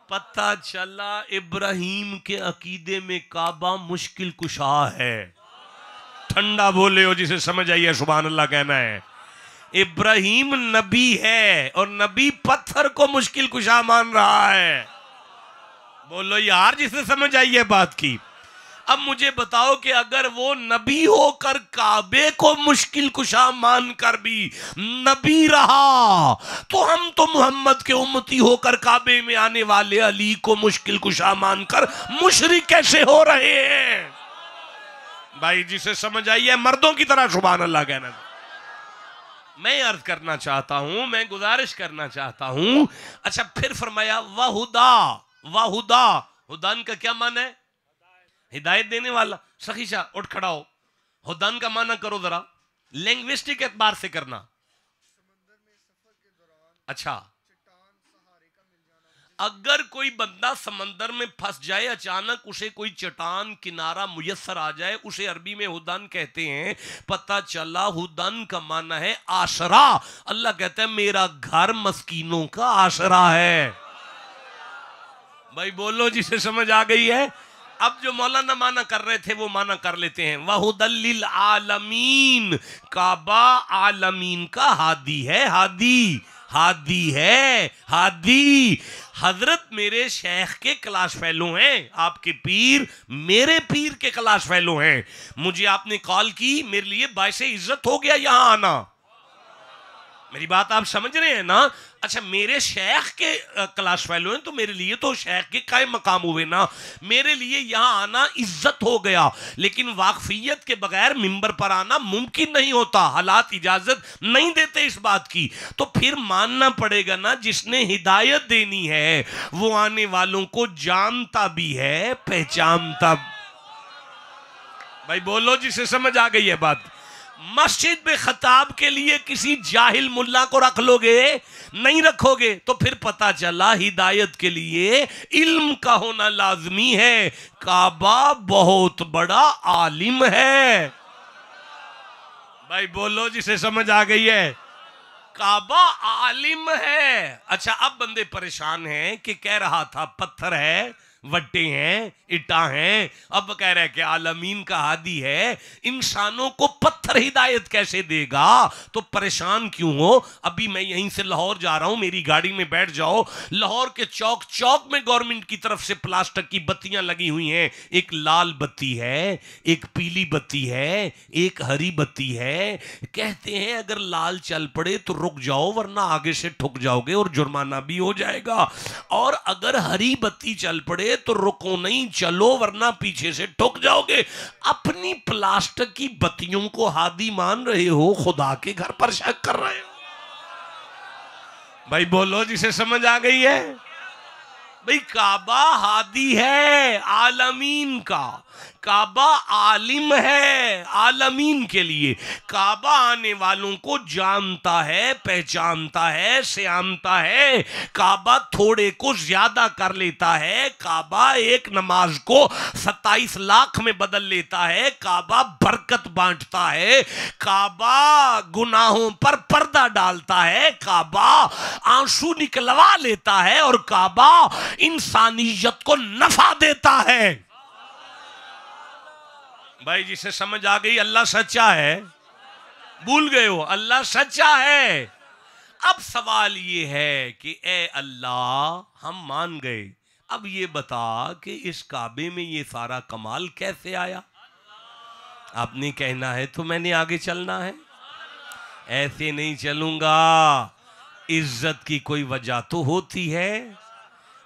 पता चला इब्राहिम के अकीदे में काबा मुश्किल कुशा है। ठंडा बोले हो जिसे समझ आइए, सुभान अल्लाह कहना है। इब्राहिम नबी है और नबी पत्थर को मुश्किल कुशा मान रहा है। बोलो यार जिसे समझ आई है बात की। अब मुझे बताओ कि अगर वो नबी होकर काबे को मुश्किल कुशा मानकर भी नबी रहा, तो हम तो मोहम्मद के उम्मती होकर काबे में आने वाले अली को मुश्किल कुशा मानकर मुशरिक कैसे हो रहे हैं? भाई जिसे समझ आई है मर्दों की तरह सुभान अल्लाह कहना। मैं अर्ज करना चाहता हूं, मैं गुजारिश करना चाहता हूं। अच्छा फिर फरमाया वाहुदा, वाहुदा, हुदान का क्या माना है? हिदायत देने वाला। सखीशा उठ खड़ा हो, हुदान का माना करो जरा, लिंग्विस्टिक एतबार से करना। अच्छा अगर कोई बंदा समंदर में फंस जाए, अचानक उसे कोई चट्टान किनारा मुयस्सर आ जाए, उसे अरबी में हुदान कहते हैं। पता चला हुदान का माना है आसरा। अल्लाह कहता है मेरा घर मस्कीनों का आसरा है। भाई बोलो जिसे समझ आ गई है। अब जो मौलाना माना कर रहे थे वो माना कर लेते हैं, वहुदल लिल आलमीन, काबा आलमीन का हादी है, हादी हादी है, हादी। हजरत मेरे शेख के क्लास फेलो हैं, आपके पीर मेरे पीर के क्लास फेलो हैं। मुझे आपने कॉल की, मेरे लिए बायसे इज्जत हो गया यहां आना। मेरी बात आप समझ रहे हैं ना? अच्छा, मेरे शेख के क्लास फेलो हैं तो मेरे लिए तो शेख के कायम मकाम हुए ना, मेरे लिए यहाँ आना इज्जत हो गया। लेकिन वाकफियत के बगैर मिंबर पर आना मुमकिन नहीं होता, हालात इजाजत नहीं देते इस बात की। तो फिर मानना पड़ेगा ना, जिसने हिदायत देनी है वो आने वालों को जानता भी है, पहचानता। भाई बोलो जिसे समझ आ गई है बात। मस्जिद में खताब के लिए किसी जाहिल मुल्ला को रख लोगे? नहीं रखोगे। तो फिर पता चला हिदायत के लिए इल्म का होना लाजमी है। काबा बहुत बड़ा आलिम है। भाई बोलो जिसे समझ आ गई है। काबा आलिम है। अच्छा, अब बंदे परेशान हैं कि कह रहा था पत्थर है, वट्टे हैं, इटा हैं, अब कह रहा है कि आलमीन का हादी है। इंसानों को पत्थर हिदायत कैसे देगा? तो परेशान क्यों हो? अभी मैं यहीं से लाहौर जा रहा हूं, मेरी गाड़ी में बैठ जाओ। लाहौर के चौक चौक में गवर्नमेंट की तरफ से प्लास्टिक की बत्तियां लगी हुई हैं। एक लाल बत्ती है, एक पीली बत्ती है, एक हरी बत्ती है। कहते हैं अगर लाल चल पड़े तो रुक जाओ, वरना आगे से ठुक जाओगे और जुर्माना भी हो जाएगा। और अगर हरी बत्ती चल पड़े तो रुको नहीं, चलो, वरना पीछे से ठुक जाओगे। अपनी प्लास्टिक की बत्तियों को हादी मान रहे हो, खुदा के घर पर शक कर रहे हो। भाई बोलो जिसे समझ आ गई है। भाई काबा हादी है आलमीन का, काबा आलिम है आलमीन के लिए। काबा आने वालों को जानता है, पहचानता है, सियामता है। काबा थोड़े को ज्यादा कर लेता है। काबा एक नमाज को 27 लाख में बदल लेता है। काबा बरकत बांटता है। काबा गुनाहों पर पर्दा डालता है। काबा आंसू निकलवा लेता है। और काबा इंसानियत को नफा देता है। भाई जिसे समझ आ गई, अल्लाह सच्चा है। भूल गए हो, अल्लाह सच्चा है। अब सवाल ये है कि ए अल्लाह, हम मान गए, अब ये बता कि इस काबे में ये सारा कमाल कैसे आया? आपने कहना है तो मैंने आगे चलना है, ऐसे नहीं चलूंगा। इज्जत की कोई वजह तो होती है।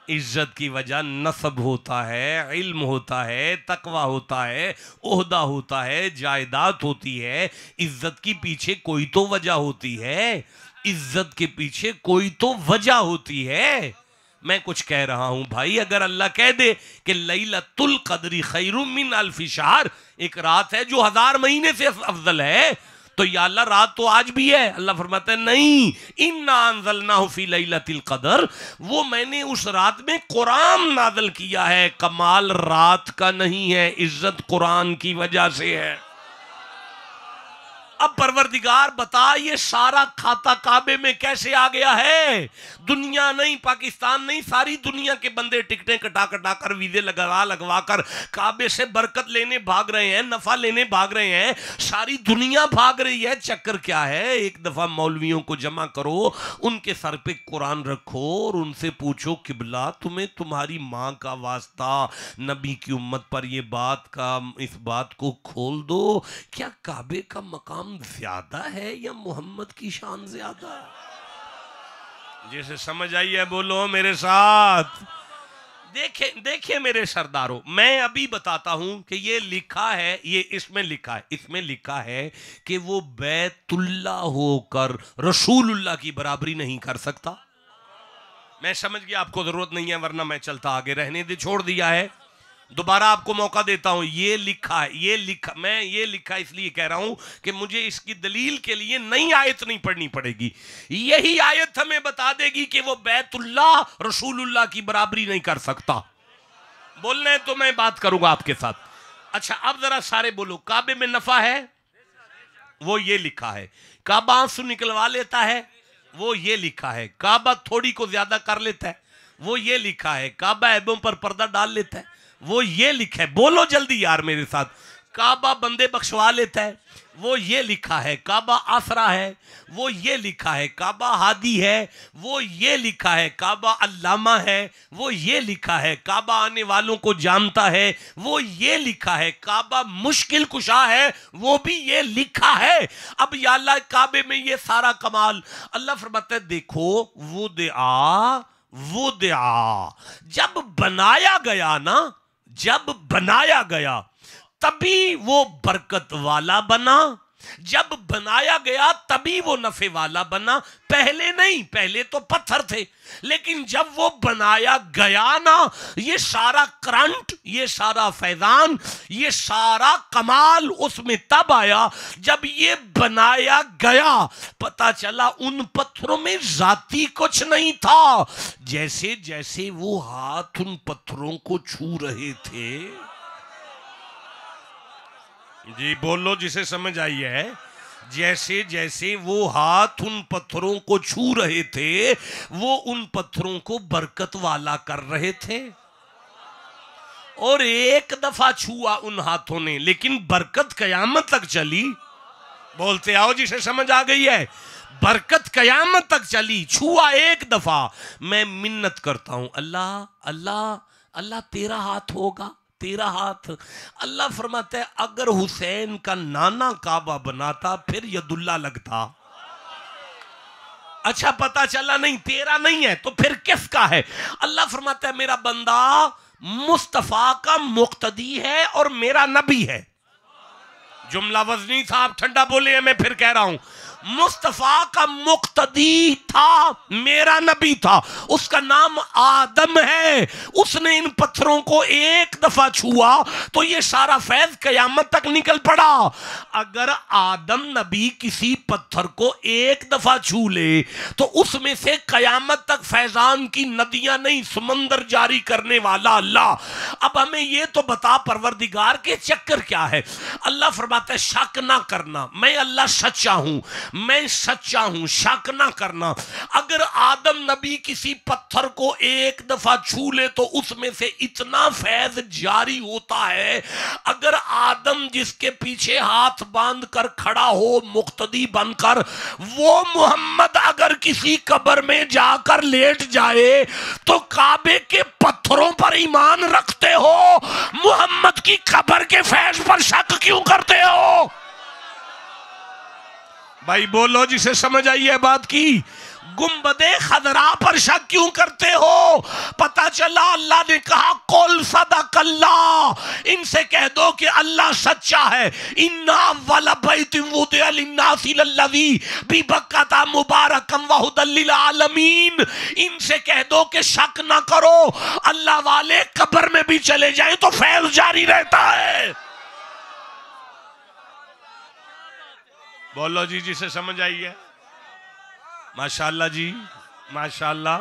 इज्जत की वजह नसब होता है, इल्म होता है, तकवा होता है, ओहदा होता है, जायदाद होती है। इज्जत के पीछे कोई तो वजह होती है। इज्जत के पीछे कोई तो वजह होती है। मैं कुछ कह रहा हूं भाई, अगर अल्लाह कह दे कि लैलतुल क़द्री खैरुम मिन अल्फि शहर, एक रात है जो 1000 महीने से अफजल है, तो या अल्लाह रात तो आज भी है। अल्लाह फरमाता है नहीं, इन्ना अंज़लनाहु फी लैलतिल क़द्र, वो मैंने उस रात में कुरान नाज़िल किया है। कमाल रात का नहीं है, इज्जत कुरान की वजह से है। अब परवरदिगार बता, ये सारा खाता काबे में कैसे आ गया है? दुनिया नहीं, पाकिस्तान नहीं, सारी दुनिया के बंदे टिकटें कटा कटा कर, वीजे लगवा कर काबे से बरकत लेने भाग रहे हैं, नफा लेने भाग रहे हैं। सारी दुनिया भाग रही है। चक्कर क्या है? एक दफा मौलवियों को जमा करो, उनके सर पे कुरान रखो और उनसे पूछो, किबला तुम्हें तुम्हारी माँ का वास्ता नबी की उम्मत पर ये बात का, इस बात को खोल दो, क्या काबे का मकाम ज्यादा है या मोहम्मद की शान ज्यादा है? जैसे समझ आई है बोलो मेरे साथ। देखे मेरे सरदारों, मैं अभी बताता हूं कि ये लिखा है, ये इसमें लिखा है कि वो बैतुल्ला होकर रसूलुल्लाह की बराबरी नहीं कर सकता। मैं समझ गया आपको जरूरत नहीं है, वरना मैं चलता आगे, रहने दे, छोड़ दिया है। दोबारा आपको मौका देता हूं। ये लिखा है, मैं ये लिखा इसलिए कह रहा हूं कि मुझे इसकी दलील के लिए नई आयत नहीं पढ़नी पड़ेगी। यही आयत हमें बता देगी कि वो बैतुल्लाह रसूलुल्लाह की बराबरी नहीं कर सकता। बोलने तो मैं बात करूंगा आपके साथ। अच्छा, अब जरा सारे बोलो, काबे में नफा है? वो ये लिखा है। काबा आंसू निकलवा लेता है? वो ये लिखा है। काबा थोड़ी को ज्यादा कर लेता है? वो ये लिखा है। काबा ऐबों पर पर्दा डाल लेता है? वो ये लिखा है, बोलो जल्दी यार मेरे साथ, काबा बंदे बख्शवा लेता है, वो ये लिखा है। काबा आसरा है, वो ये लिखा है। काबा हादी है, वो ये लिखा है। काबा अल्लामा है, वो ये लिखा है। काबा आने वालों को जानता है, वो ये लिखा है। काबा मुश्किल कुशा है, वो भी ये लिखा है। अब या अल्लाह काबे में ये सारा कमाल। अल्लाह फरमाता है देखो वो दया जब बनाया गया ना, जब बनाया गया तभी वो बरकत वाला बना, जब बनाया गया तभी वो नफे वाला बना, पहले नहीं। पहले तो पत्थर थे, लेकिन जब वो बनाया गया ना, ये सारा करंट, ये सारा फैजान, ये सारा कमाल उसमें तब आया जब ये बनाया गया। पता चला उन पत्थरों में जाती कुछ नहीं था। जैसे जैसे वो हाथ उन पत्थरों को छू रहे थे, जी बोलो जिसे समझ आई है, जैसे जैसे वो हाथ उन पत्थरों को छू रहे थे, वो उन पत्थरों को बरकत वाला कर रहे थे। और एक दफा छुआ उन हाथों ने, लेकिन बरकत कयामत तक चली। बोलते आओ जिसे समझ आ गई है, बरकत कयामत तक चली। छुआ एक दफा। मैं मिन्नत करता हूं, अल्लाह अल्लाह अल्लाह तेरा हाथ होगा, तेरा हाथ। अल्लाह फरमाता है अगर हुसैन का नाना काबा बनाता फिर यदुल्ला लगता। अच्छा पता चला नहीं तेरा नहीं है तो फिर किसका है? अल्लाह फरमाता है मेरा बंदा मुस्तफा का मुक्तदी है और मेरा नबी है। जुमला वजनी था, आप ठंडा बोले, मैं फिर कह रहा हूं, मुस्तफा का मुक्तदी था, मेरा नबी था, उसका नाम आदम है। उसने इन पत्थरों को एक दफा छुआ तो ये सारा फैज कयामत तक निकल पड़ा। अगर आदम नबी किसी पत्थर को एक दफा छू ले तो उसमें से कयामत तक फैजान की नदियां नहीं, समंदर जारी करने वाला अल्लाह। अब हमें ये तो बता परवरदिगार के चक्कर क्या है? अल्लाह फरमाता है शक ना करना, मैं अल्लाह सच्चा हूं, मैं सच्चा हूं, शक ना करना। अगर आदम नबी किसी पत्थर को एक दफा छू ले तो उसमें से इतना फैज जारी होता है। अगर आदम जिसके पीछे हाथ बांध कर खड़ा हो मुक्तदी बनकर, वो मोहम्मद अगर किसी कब्र में जाकर लेट जाए तो काबे के पत्थरों पर ईमान रखते हो, मोहम्मद की कब्र के फैज पर शक क्यों करते हो? भाई बोलो जिसे समझ आई है बात की। गुंबदे खदरा पर शक क्यों करते हो? पता चला अल्लाह ने कहा कुल सदकल्लाह, इनसे कह दो कि अल्लाह सच्चा है। इन्ना अव्वल बैतिन वुदिअ लिन्नासि लल्लज़ी बिबक्कता मुबारकन व हुदल लिल आलमीन। इनसे कह दो कि शक ना करो, अल्लाह वाले कब्र में भी चले जाएं तो फैज जारी रहता है। बोलो जी जिसे समझ आई है। माशाल्लाह जी, माशाल्लाह।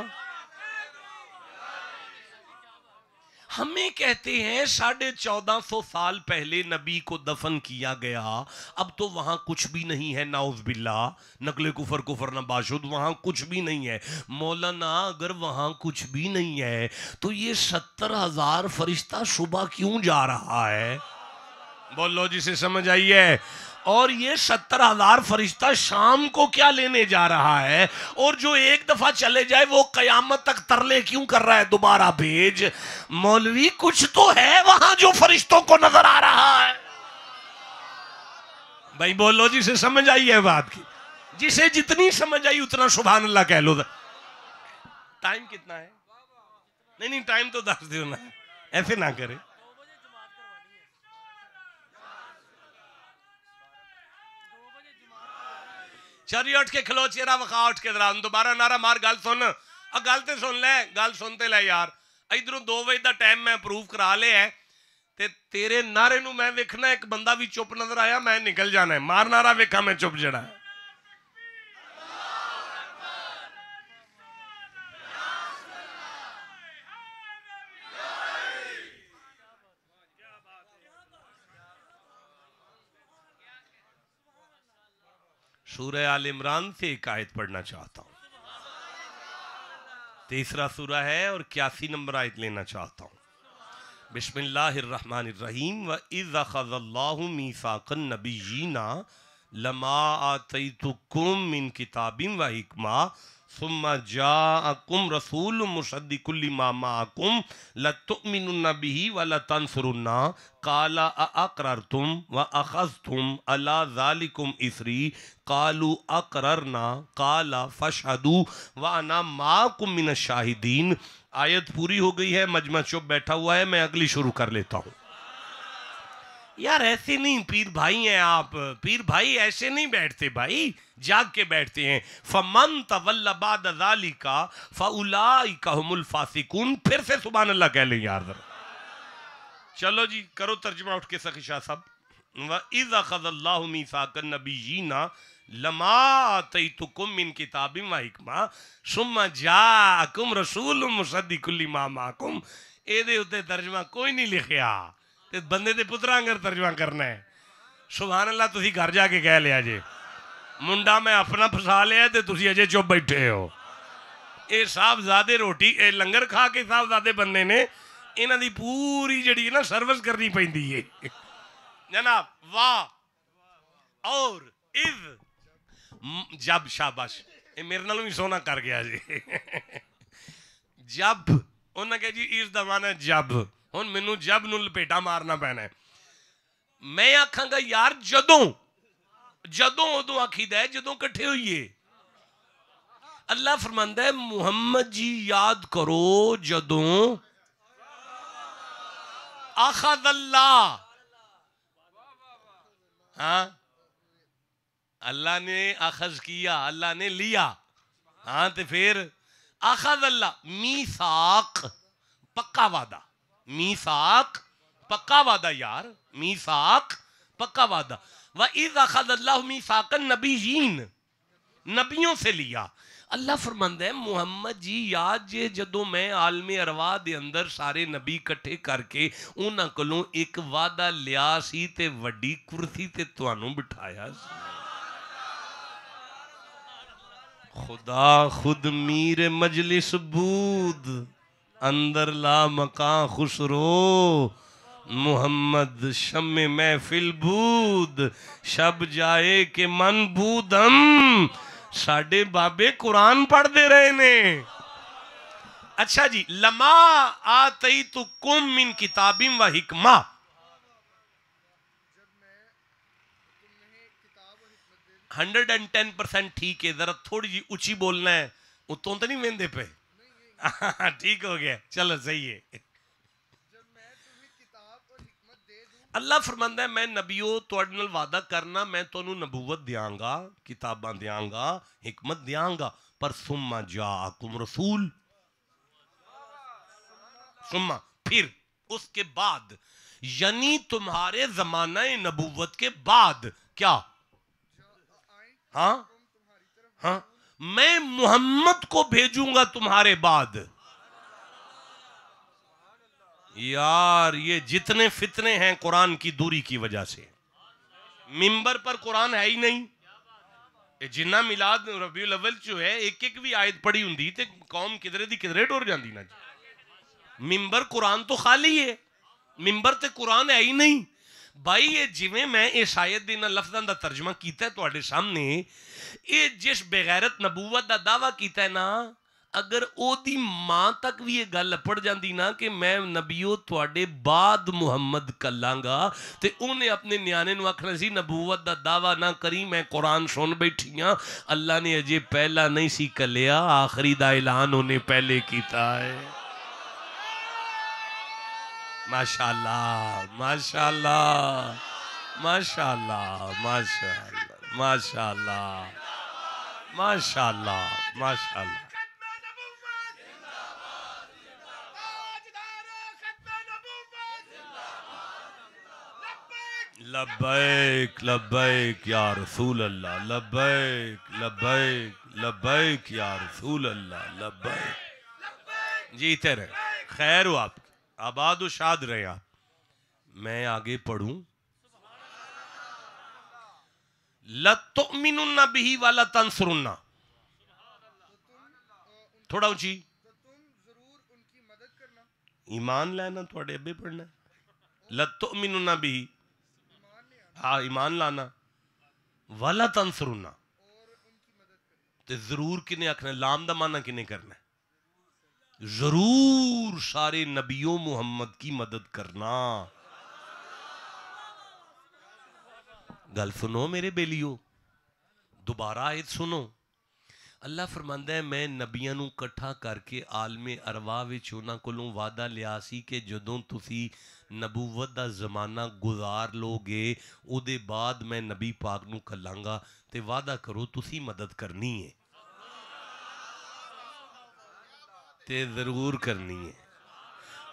हमें कहते हैं 1450 साल पहले नबी को दफन किया गया, अब तो वहां कुछ भी नहीं है, नाउज़ बिल्लाह, नकले कुफर कुफर न बाशुद, वहां कुछ भी नहीं है। मौलाना अगर वहां कुछ भी नहीं है तो ये 70,000 फरिश्ता सुबह क्यों जा रहा है? बोलो जिसे समझ आई है। और ये 70,000 फरिश्ता शाम को क्या लेने जा रहा है? और जो एक दफा चले जाए वो कयामत तक तरले क्यों कर रहा है दोबारा भेज? मौलवी कुछ तो है वहां जो फरिश्तों को नजर आ रहा है। भाई बोलो जिसे समझ आई है बात की, जिसे जितनी समझ आई उतना सुभान अल्लाह कह लो। टाइम कितना है? नहीं टाइम तो 10 दो ना, ऐसे ना करे। चरी उठ के खलो चेरा वखा उठ के दरान दोबारा नारा मार गल सुन। गल तो सुन ले, गल सुनते ले यार। इधरों 2 बजे का टाइम मैं अप्रूव करा लिया है ते तेरे नारे नू मैं वेखना, एक बंदा भी चुप नजर आया मैं निकल जाना है। मार नारा वेखा मैं चुप जड़ा है। सूरह आल इमरान से एक आयत पढ़ना चाहता हूं, तीसरा सूरा है और 81 नंबर आयत लेना चाहता हूं। बिस्मिल्लाहिर्रहमानिर्रहीम व इज़ अख़ज़ल्लाहु मीसाक़न नबिय्यीना लमा आतैतुकुम मिन किताबिन व हिकमा सुम्मा जाअकुम रसूलुम मुसद्दिकुल लिमा माअकुम लतुमिनुन्ना बिही व लतंसुरुन्ना क़ाला अअक़ररतुम व अख़ज़्तुम अला ज़ालिकुम इसरी क़ालू अक़ररना क़ाला फ़शहदू व अना माअकुम मिनश शाहिदीन। आयत पूरी हो गई है, मजमा चुप बैठा हुआ है, मैं अगली शुरू कर लेता हूँ। यार ऐसे नहीं, पीर भाई हैं आप, पीर भाई ऐसे नहीं बैठते भाई, जाग के बैठते हैं। फमन तवल्ला बाद ज़ालिका फउलाइका हुमुल फासिकून। फिर से सुभान अल्लाह कह लें यार जरा। चलो जी करो तर्जुमा उठ के सखी शाह साहब। व इज़ अख़ज़ल्लाहु मीसाक़न नबिय्यीना लमा आतैतुकुम मिन किताबिन व हिकमा सुम्मा जाअकुम रसूलुम मुसद्दिकुल लिमा माअकुम। ਇਹਦੇ ਉੱਤੇ तर्जुमा कोई नहीं लिखिया, ਤੇ ਬੰਦੇ ਦੇ ਪੁੱਤਰਾਂ ਅੰਗਰ तर्जुमा करना है। सुभान अल्लाह ਤੁਸੀਂ घर जाके कह लिया जे, मुंडा मैं अपना फसा लिया ਤੇ ਤੁਸੀਂ ਅਜੇ ਚੁੱਪ बैठे हो। ਇਹ साहबजादे रोटी लंगर खा के साहबजादे बनने ने, इन्हां दी पूरी जड़ी ना सर्विस करनी पैंदी है जनाब। वाह और इज़ जब, शाबाश, ये मेरे नालों भी सोना कर गया जी जब उन्हें कहा जी इस दा माना जब, हुण मैनू जब नू लपेटा मारना पैना है। मैं आखांगा यार जदों, जदों उदों आखीदा है जदों कट्ठे होइए। अल्लाह फरमांदा है मुहम्मद जी याद करो जदों अख़ज़ल्लाह, हाँ अल्लाह ने अखज किया, अल्लाह ने लिया, हाँ तो फिर अख़ज़ल्लाह मीसाक पक्का वादा, मीसाक पक्का वादा यार, मीसाक पक्का वादा। व इज़ अख़ज़ल्लाहु मीसाक़न नबिय्यीन, नबियों से लिया। अल्लाह फरमांदा है मुहम्मद जी याद जे जदों मैं आलमे अरवाह दे अंदर सारे नबी इकट्ठे करके उन्हां कोलों एक वादा लिया सी ते वड्डी कुर्सी ते तुहानू बिठाया सी। खुदा खुद मीर मजलिस बूद अंदर ला मकां खुसरो मुहम्मद शम्मे महफिल बूद शब जाए के मन बूदम। साडे बाबे कुरान पढ़ते रहे ने। अच्छा जी, लमा आतैतुकुम मिन किताबिन व हिकमा, 110% ठीक है। जरा थोड़ी जी ऊंची बोलना है, उतों तो नहीं वेंदे पे ठीक हो गया, चलो सही है। अल्लाह फरमांदा है मैं नबियो तुहाडे नाल वादा करना, मैं तुहानू नबूवत देंगा, किताबां देंगा, हिकमत देंगा, पर सुम्मा जाअकुम रसूल, सुम्मा फिर उसके बाद, यानी तुम्हारे जमाना नबूवत के बाद क्या, हाँ हाँ मैं मोहम्मद को भेजूंगा तुम्हारे बाद। यार ये जितने फितने हैं कुरान की दूरी की वजह से, मिंबर पर कुरान है ही नहीं। जिन्ना मिलाद रबीउल अव्वल जो है एक एक भी आयत पढ़ी हुंदी ते कौम किधरे दी किधरे टुर जांदी ना जी। मिंबर कुरान तो खाली है, मिंबर ते कुरान है ही नहीं भाई। ये जिवें मैं इस आयत दे इन्हां लफ्ज़ां दा तर्जमा कीता है तुहाडे सामने, ये जिस बेगैरत नबूवत दा दावा कीता है ना, अगर ओदी मां तक भी ये गल पड़ जाती ना कि मैं नबियो तुहाडे बाद मुहम्मद कलांगा, ते उन्हें अपने न्याणे नूं आखना सी नबूवत दा दावा ना करी, मैं कुरान सुन बैठी हाँ। अल्लाह ने अजे पहला नहीं सी कलिया, आखिरी दा ऐलान उन्हें पहले कीता है। माशाअल्लाह माशाअल्लाह माशाअल्लाह माशाअल्लाह माशाअल्लाह माशाअल्लाह माशाअल्लाह। लब्बैक लब्बैक या रसूल अल्लाह, लब्बैक लब्बैक लब्बैक या रसूल अल्लाह, लब्बैक। जीते रहे, खैर हो आप, आबाद व शाद रहे आप। मैं आगे पढ़ूं, लतुमिनुन्ना बिही व लतंसुरुन्ना, थोड़ा ऊंची, ईमान लाना थोड़े अबे पढ़ना लतुमिनुना भी, हाँ ईमान लाना, वाला तंसरुना ते जरूर किने आखना, लाम दा माना किने करना, जरूर सारे नबियों मुहम्मद की मदद करना। गल सुनो मेरे बेलियो, दोबारा आयत सुनो। अल्लाह फरमांदा है मैं नबियां नूं इकट्ठा करके आलमे अरवाह विच उन्हां कोलों वादा लिया सी कि जदों तुसी नबूवत दा ज़माना गुजार लोगे उहदे बाद मैं नबी पाक नूं कल्लांगा ते वादा करो तुसी मदद करनी है ते ज़रूर करनी है।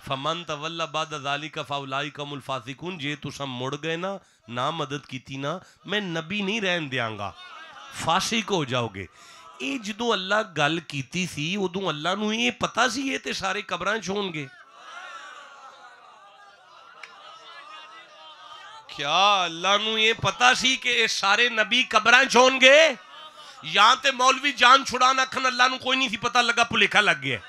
फमन तवल्ला बाद ज़ालिका फउलाइका हुमुल फासिकून, जे तुसा मुड़ गए ना मदद कीती ना, मैं नबी नहीं रहन दियांगा, फासिक हो जाओगे। ये जदों अल्लाह गल कीती सी उदों अल्लाह नूं ये पता सी ये ते सारे कबरां च होणगे। क्या अल्लाह नूं ये पता सी कि ये सारे नबी कबरां च होणगे? या ते मौलवी जान छुड़ान आखन अल्लाह नूं कोई नहीं सी पता लगा, भुलेखा लग गया,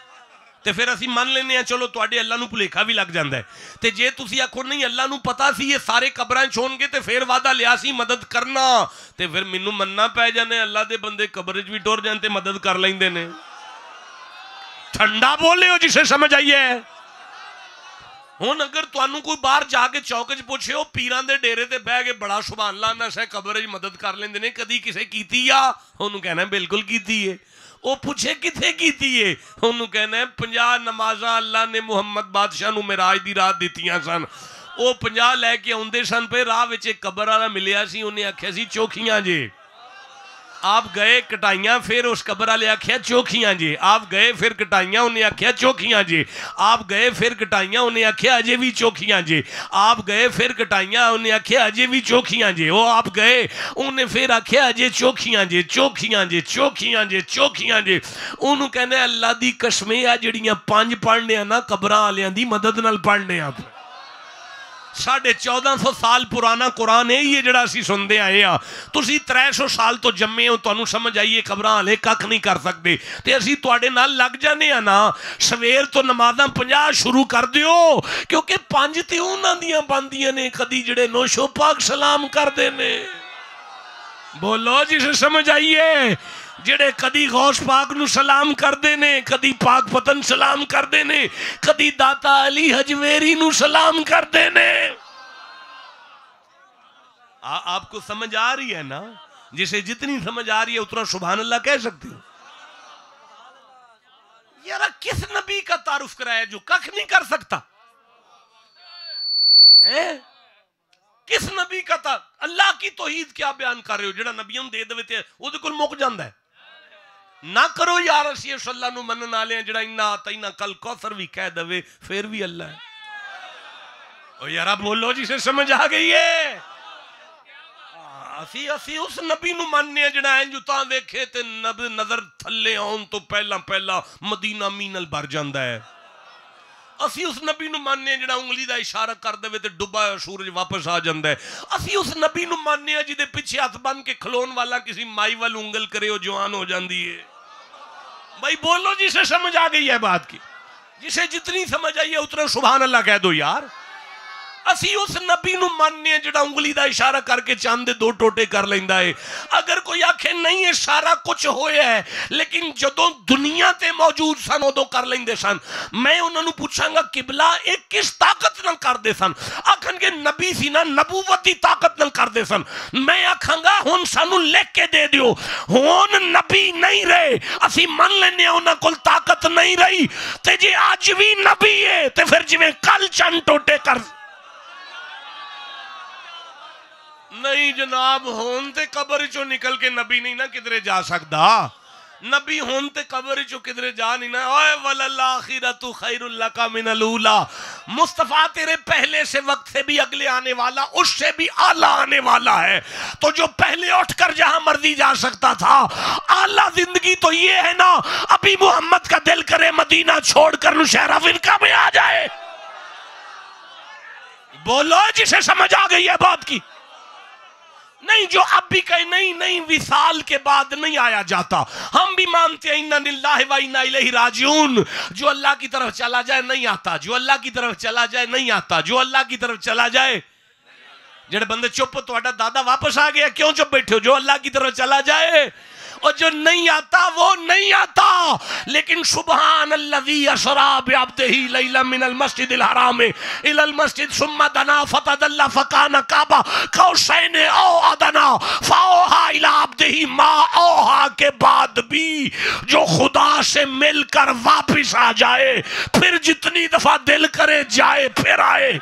ते फिर असी मन लेने चलो तुहाडे अल्लाह नूं भुलेखा भी लग जाता है। ते जे तुसी आखो नहीं अल्लाह नूं पता सी ये सारे कबरां च होणगे ते फिर वादा लिया सी मदद करना, ते फिर मैनू मन्ना पै जाने अल्लाह दे बंदे कबर च भी टुर जान ते मदद कर लैंदे ने। ठंडा बोले हो जिसे समझ आई है। हुण अगर तुहानू कोई बाहर जाके चौक च पुछे हो पीरां दे डेरे ते बह के बड़ा सुभान अल्लाह ना सह कबर च मदद कर लेंदे ने, कदी किसे कीती आ? उन्होंने कहना बिल्कुल कीती है। वो पूछे किथे कीती है? उन्होंने कहना 50 नमाज़ां अल्लाह ने मुहम्मद बादशाह नूं मिराज दी रात दित्तियां सन। वो 50 लैके आउंदे सन पे राह विच एक कबर वाला मिलिया सी, उन्हें आख्या सी चौखियां जे। आप गए कटाइयां, फिर उस कबर वाले आख्या चौखियां जे। आप गए फिर कटाइयां, उन्हें आख्या चौखियां जे। आप गए फिर कटाइयां, उन्हें आख्या अजे भी चौखियां जे। आप गए फिर कटाइयां, उन्हें आख्या अजे भी चौखियां जे। वो आप गए, उन्हें फिर आख्या अजे चौखियां जे, चौखियां जे, चौखियां जे, चौखियां जे। उन्होंने कहने अल्लाह दी कसमें आ जड़ियां 5 पढ़ने ना कबरां वालियां दी मदद नाल पढ़ने आप। 1450 साल पुराना कुरान है ये जड़ा असी सुनते आए हैं। तुसी 300 साल तो जम्मे हो, तुहानू समझ आइए खबरां हाले कख नहीं कर सकते, ते असी तुहाडे नाल लग जाने आ ना। सवेर तो नमाज़ां 50 शुरू कर दियो, क्योंकि 5 ते उन्हां दियां बनदियां ने कदी जड़े नौशो पाक सलाम करदे ने। बोलो जिसे समझ आइए, जेड़े कदी गौस पाक नू सलाम करते ने, कदी पाक पतन सलाम करते ने, कदी दाता अली हजवेरी नू सलाम करते ने। आपको समझ आ रही है ना? जिसे जितनी समझ आ रही है उतना सुभान अल्लाह कह सकते हो। यार किस नबी का तारुफ कराया जो कख नहीं कर सकता है? किस नबी का अल्लाह की तौहीद क्या बयान कर रहे हो जेड़ा नबियों दे देवे ते ओदे कोल मुक जांदा है? ना करो यार असी उस अल्लाह नूं मनन वाले हैं जेड़ा इन्ना तैना कल कौसर भी कह देवे फिर भी अल्लाह है। ओ यार बोलो जिसे समझ आ गई है। असी असी उस नबी नूं मनने जेड़ा इंज उतां वेखे ते नजर थल्ले आउण तो पहला पहला मदीना मीनल भर जांदा है। असी उस नबी नूं मानने जिहड़ा उंगली दा इशारा कर देवे ते डुबा सूरज वापस आ जांदा है। असी उस नबी नूं मानने जिहदे पिछे हथ बन के खलोन वाला किसी माई वाल उंगल करे वो जवान हो जाती है। भाई बोलो जिसे समझ आ गई है बात की, जिसे जितनी समझ आई है उतना सुभान अल्लाह कह दो यार। असी उस नबी नूं मानने जिहड़ा उंगली दा इशारा करके चंद दे 2 टोटे कर लैंदा है। अगर कोई आखे नहीं ये सारा कुछ होया है लेकिन जदों दुनिया ते मौजूद सन उदों कर लैंदे सन, मैं उन्हां नूं पुछांगा किबला ये किस ताकत नाल करदे सन? आखणगे नबी सी ना, नबूवत दी ताकत नाल करदे सन। मैं आखांगा हुण सानू लिख के दे दिओ, हुण नबी नहीं रहे, असी मन लैने उन्हां कोल ताकत नहीं रही, ते जे अज भी नबी है ते फिर जिवें कल चंद टोटे कर नहीं जनाब होन ते कबर चो निकल के नबी नहीं ना किधरे जा सकता। नबी होन ते कबर चो किधरे जा नहीं ना। ओए वलल आखिरतु खैरुल लका मिनल ऊला, मुस्तफा तेरे पहले से वक्त से भी अगले आने वाला उससे भी आला आने वाला है। तो जो पहले उठकर जहां मर्जी जा सकता था, आला जिंदगी तो ये है ना अभी मोहम्मद का दिल करे मदीना छोड़कर नुशहरा फिरका में आ जाए। बोलो जिसे समझ आ गई है बात की। नहीं जो अब भी कहे नहीं नहीं विसाल के बाद नहीं आया जाता, हम भी मानते हैं इन्ना लिल्लाहि व इन्ना इलैहि राजिऊन। जो अल्लाह की तरफ चला जाए नहीं आता, जो अल्लाह की तरफ चला जाए नहीं आता, जो अल्लाह की तरफ चला जाए। जेड़े बंदे चुप, तुहाडा दादा वापस आ गया, क्यों चुप बैठे हो? जो अल्लाह की तरफ चला जाए, और जो नहीं आता वो नहीं आता। लेकिन सुबहान अल्लज़ी असरा बिअब्दिही लैलन मिनल मस्जिदिल हराम इलल मस्जिद सुम्मा दना फतदल्ला फकाना काबा कौसैन औ अदना फौहा इला अब्दिही मा औहा के बाद भी जो खुदा से मिलकर वापस आ जाए, फिर जितनी दफा दिल करे जाए फिर आए।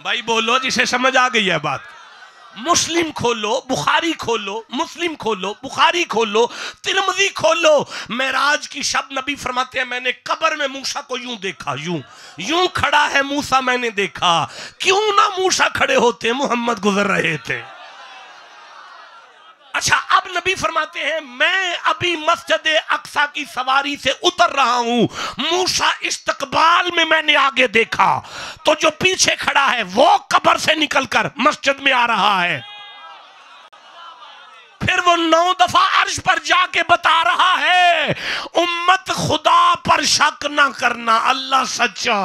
भाई बोलो जिसे समझ आ गई है बात। मुस्लिम खोलो, बुखारी खोलो, मुस्लिम खोलो, बुखारी खोलो, तिरमिज़ी खोलो। मेराज की शब नबी फरमाते हैं मैंने कब्र में मूसा को यूं देखा, यूं यूं खड़ा है मूसा मैंने देखा। क्यों ना मूसा खड़े होते, मोहम्मद गुजर रहे थे। अच्छा अब नबी फरमाते हैं मैं अभी मस्जिद अक्सा की सवारी से उतर रहा हूं, मूसा इस्तकबाल में मैंने आगे देखा, तो जो पीछे खड़ा है वो कब्र से निकलकर मस्जिद में आ रहा है। फिर वो 9 दफा अर्श पर जाके बता रहा है उम्मत खुदा पर शक ना करना, अल्लाह सच्चा।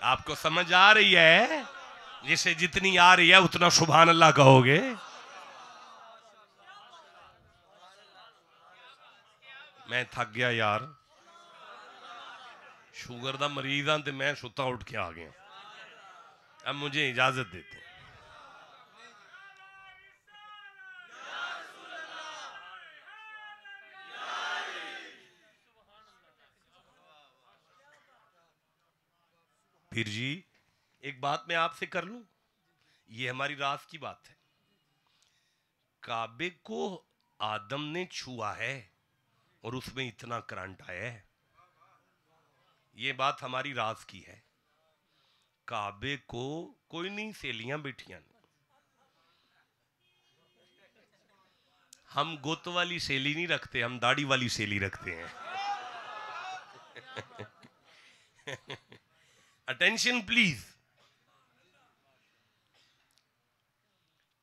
आपको समझ आ रही है? जिसे जितनी आ रही है उतना सुभान अल्लाह कहोगे। मैं थक गया यार, शुगर दा मरीज हाँ तो मैं सुता उठ के आ गया। अब मुझे इजाजत देते। फिर जी एक बात मैं आपसे कर लूं, ये हमारी राज की बात है। काबे को आदम ने छुआ है और उसमें इतना करंट आया है, ये बात हमारी राज की है। काबे को कोई नहीं, सहेलियां बैठियां, हम गुत वाली सहेली नहीं रखते, हम दाढ़ी वाली सहेली रखते हैं। Attention please.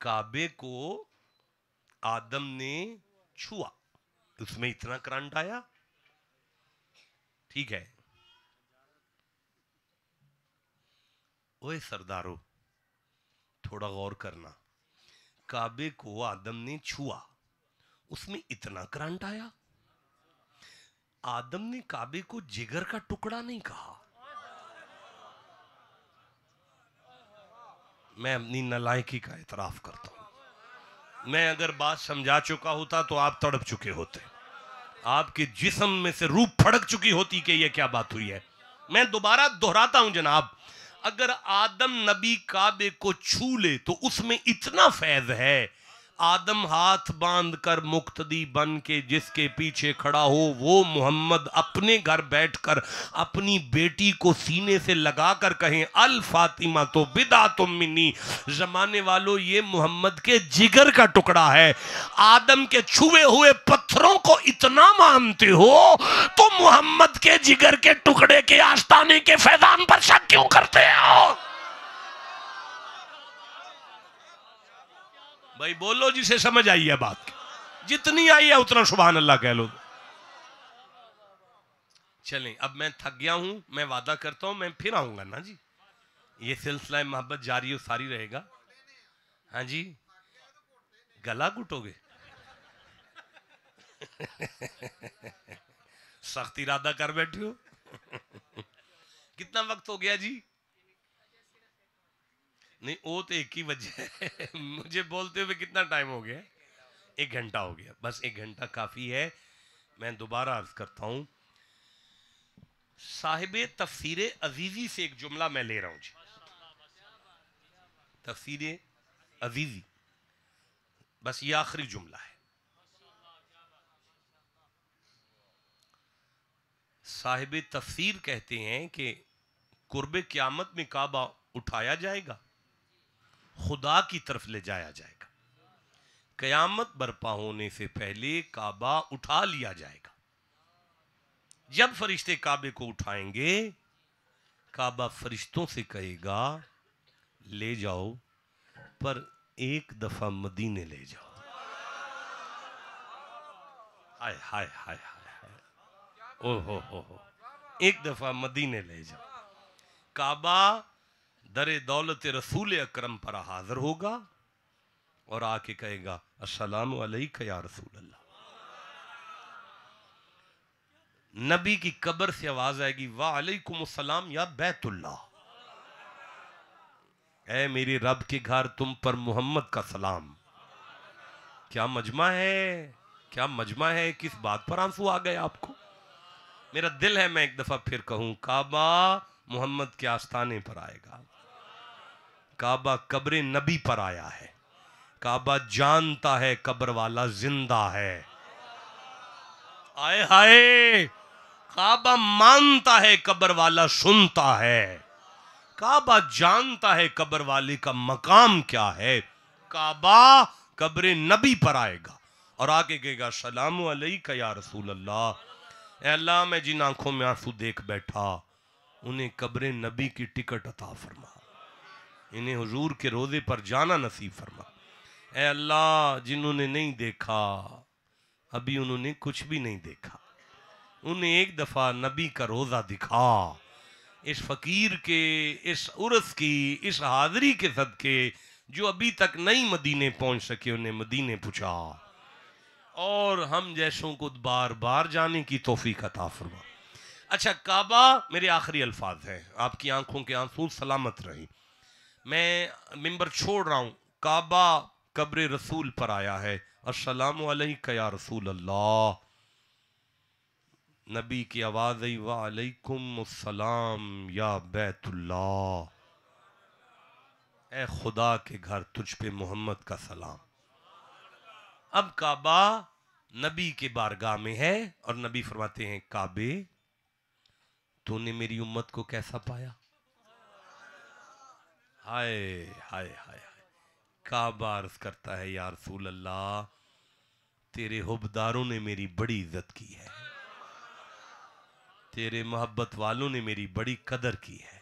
काबे को आदम ने छुआ, उसमें इतना करंट आया, ठीक है। ओए सरदारो थोड़ा गौर करना, काबे को आदम ने छुआ, उसमें इतना करंट आया। आदम ने काबे को जिगर का टुकड़ा नहीं कहा। मैं अपनी नालायकी का एतराफ करता हूं। मैं अगर बात समझा चुका होता तो आप तड़प चुके होते, आपके जिस्म में से रूह फड़क चुकी होती कि यह क्या बात हुई है। मैं दोबारा दोहराता हूं जनाब, अगर आदम नबी काबे को छू ले तो उसमें इतना फैज है, आदम हाथ बांध कर मुक्तदी बन के जिसके पीछे खड़ा हो वो मोहम्मद अपने घर बैठकर अपनी बेटी को सीने से लगाकर कहें अल फातिमा तो बिदा तुम मिन्नी, जमाने वालों ये मोहम्मद के जिगर का टुकड़ा है। आदम के छुए हुए पत्थरों को इतना मानते हो तो मोहम्मद के जिगर के टुकड़े के आस्ताने के फैजान पर शक क्यों करते हो? भाई बोलो जिसे समझ आई है बात, जितनी आई है उतना सुभान अल्लाह कह लो। चलें अब मैं थक गया हूं, मैं वादा करता हूं मैं फिर आऊंगा ना जी, ये सिलसिला मोहब्बत जारी और सारी रहेगा। हाँ जी, गला घुटोगे? सख्त इरादा कर बैठे हो। कितना वक्त हो गया जी? नहीं वो तो 1 ही बजे। मुझे बोलते हुए कितना टाइम हो गया? 1 घंटा हो गया, बस 1 घंटा काफी है। मैं दोबारा अर्ज करता हूं, साहिबे तफसीर अजीजी से एक जुमला मैं ले रहा हूं जी। तफसीर अजीजी, बस ये आखिरी जुमला है। साहिबे तफसीर कहते हैं कि कुर्बे क़यामत में काबा उठाया जाएगा, खुदा की तरफ ले जाया जाएगा। कयामत बर्पा होने से पहले काबा उठा लिया जाएगा। जब फरिश्ते काबे को उठाएंगे काबा फरिश्तों से कहेगा ले जाओ, पर एक दफा मदीने ले जाओ। हाय हाय हाय हाय हाय, ओ हो, एक दफा मदीने ले जाओ। काबा दरे दौलत रसूल अकरम पर हाजिर होगा और आके कहेगा अस्सलामु अलैका या रसूल अल्लाह। नबी की कब्र से आवाज आएगी वालेकुम अस्सलाम या बैतुल्लाह, ऐ मेरे रब के घर तुम पर मोहम्मद का सलाम। क्या मजमा है, क्या मजमा है, किस बात पर आंसू आ गए आपको? मेरा दिल है मैं एक दफा फिर कहूं, काबा मोहम्मद के आस्थाने पर आएगा, काबा कब्र नबी पर आया है, काबा जानता है कब्र वाला जिंदा है। आए हाय, काबा मानता है कब्र वाला सुनता है, काबा जानता है कब्र वाले का मकाम क्या है। काबा कब्र नबी पर आएगा और आगे कहेगा सलामु अलैका या रसूल अल्लाह। ऐ अल्लाह, मैं जिन आंखों में आंसू देख बैठा उन्हें कब्र नबी की टिकट अता फरमा, इन्हें हुजूर के रोजे पर जाना नसीब फरमा। ऐ अल्लाह, जिन्होंने नहीं देखा अभी उन्होंने कुछ भी नहीं देखा, उन्हें एक दफा नबी का रोजा दिखा। इस फकीर के, इस उर्स की, इस हाजिरी के सदके जो अभी तक नहीं मदीने पहुंच सके उन्हें मदीने पहुंचा, और हम जैसों को बार बार जाने की तौफीक अता फरमा। अच्छा काबा, मेरे आखिरी अल्फाज हैं, आपकी आंखों के आंसू सलामत रही। मैं मिंबर छोड़ रहा हूं, काबा कब्र रसूल पर आया है, अस्सलामु अलैका या रसूल अल्लाह। नबी की आवाज आई वालेकुम अस्सलाम या बैतुल्लाह, ए खुदा के घर तुझ पे मोहम्मद का सलाम। अब काबा नबी के बारगाह में है और नबी फरमाते हैं काबे तूने मेरी उम्मत को कैसा पाया? हाय हाय हाय हाय, काबा अर्ज करता है या रसूल अल्लाह, तेरे हुब्बदारों ने मेरी बड़ी इज्जत की है, तेरे मोहब्बत वालों ने मेरी बड़ी कदर की है,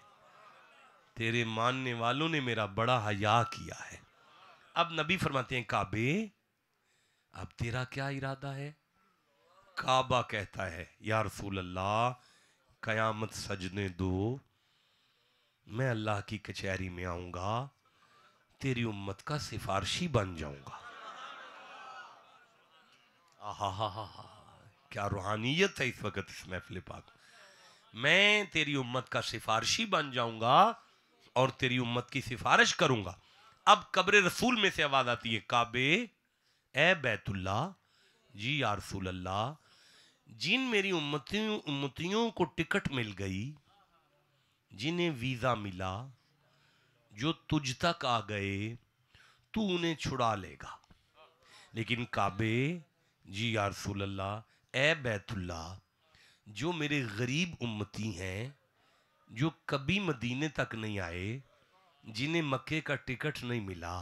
तेरे मानने वालों ने मेरा बड़ा हया किया है। अब नबी फरमाते हैं काबे अब तेरा क्या इरादा है? काबा कहता है या रसूल अल्लाह, कयामत सजने दो, मैं अल्लाह की कचहरी में आऊंगा, तेरी उम्मत का सिफारशी बन जाऊंगा। आहा, क्या रूहानियत है इस वक्त इस महफिल पाक। मैं तेरी उम्मत का सिफारशी बन जाऊंगा और तेरी उम्मत की सिफारिश करूंगा। अब कब्र रसूल में से आवाज आती है काबे ए बैतुल्लाह, जी या रसूल अल्लाह, जिन मेरी उम्मतियों को टिकट मिल गई, जिन्हें वीजा मिला, जो तुझ तक आ गए, तू उन्हें छुड़ा लेगा। लेकिन काबे जी या रसूल अल्लाह, ए बैतुल्लाह, जो मेरे गरीब उम्मती हैं, जो कभी मदीने तक नहीं आए, जिन्हें मक्के का टिकट नहीं मिला,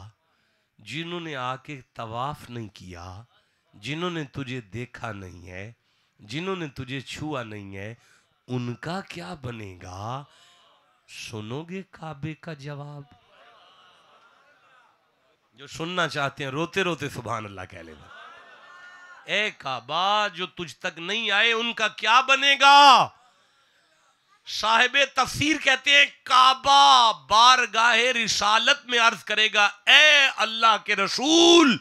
जिन्होंने आके तवाफ नहीं किया, जिन्होंने तुझे देखा नहीं है, जिन्होंने तुझे छुआ नहीं है, उनका क्या बनेगा? सुनोगे काबे का जवाब? जो सुनना चाहते हैं रोते रोते सुभान अल्लाह कह लेना। ए काबा, जो तुझ तक नहीं आए उनका क्या बनेगा? साहिबे तफसीर कहते हैं काबा बारगाहे रिसालत में अर्ज करेगा, ए अल्लाह के रसूल,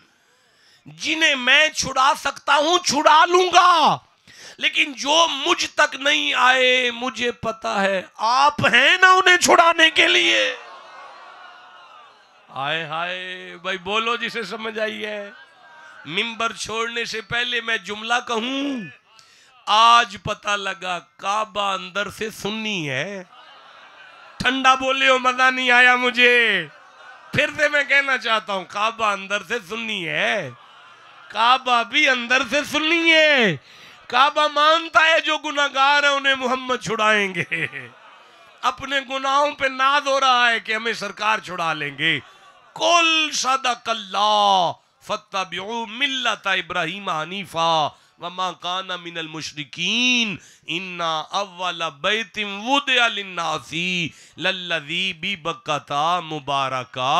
जिन्हें मैं छुड़ा सकता हूं छुड़ा लूंगा, लेकिन जो मुझ तक नहीं आए मुझे पता है आप हैं ना उन्हें छुड़ाने के लिए। हाय हाय भाई, बोलो जिसे समझ आई है। मिंबर छोड़ने से पहले मैं जुमला कहूं, आज पता लगा काबा अंदर से सुन्नी है। ठंडा बोले हो, मजा नहीं आया मुझे। फिर से मैं कहना चाहता हूं, काबा अंदर से सुन्नी है, काबा भी अंदर से सुन्नी है। काबा मानता है जो गुनाहगार है उन्हें मोहम्मद छुड़ाएंगे। अपने गुनाहों पे नाज हो रहा है कि हमें सरकार छुड़ा लेंगे। कुल सदकल्लाह फत्तबिउ मिल्लत इब्राहीम हनीफा वमा काना मिनल मुशरिकीन इन्ना अव्वल बैतिन वुदिअ लिन्नासी लल्लज़ी बिबक्कता मुबारका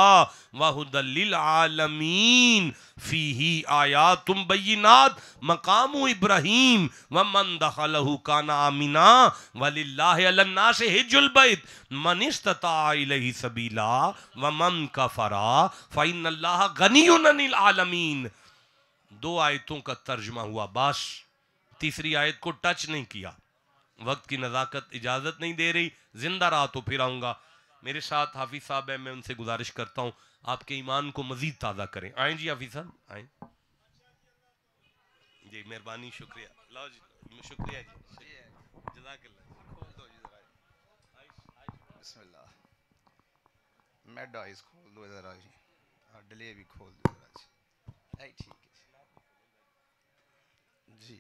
व हुदल लिल आलमीन फीही आयातुम बय्यिनात मकामु इब्राहीम व मन दखलहु काना आमिना वलिल्लाहि अलन नासि हिज्जुल बैत मन इस्तता इलैहि सबीला व मन कफरा फ़इन्नल्लाह गनियुन अनिल आलमीन। 2 आयतों का तर्जमा हुआ, बस तीसरी आयत को टच नहीं किया। वक्त की नज़ाकत इजाज़त नहीं दे रही, जिंदा रहा तो फिर आऊँगा। मेरे साथ हाफिज साहब है, मैं उनसे गुजारिश करता हूँ आपके ईमान को मजीद ताज़ा करें। आए जी हाफिज साहब, आए जी, मेहरबानी, शुक्रिया। लो जी, शुक्रिया जी, जज़ाकल्लाह। खोल दो जी जरा, बिस्मिल्लाह। मेड आइज खोल दो जरा जी, और डिले भी खोल दो जरा जी। ठीक है जी।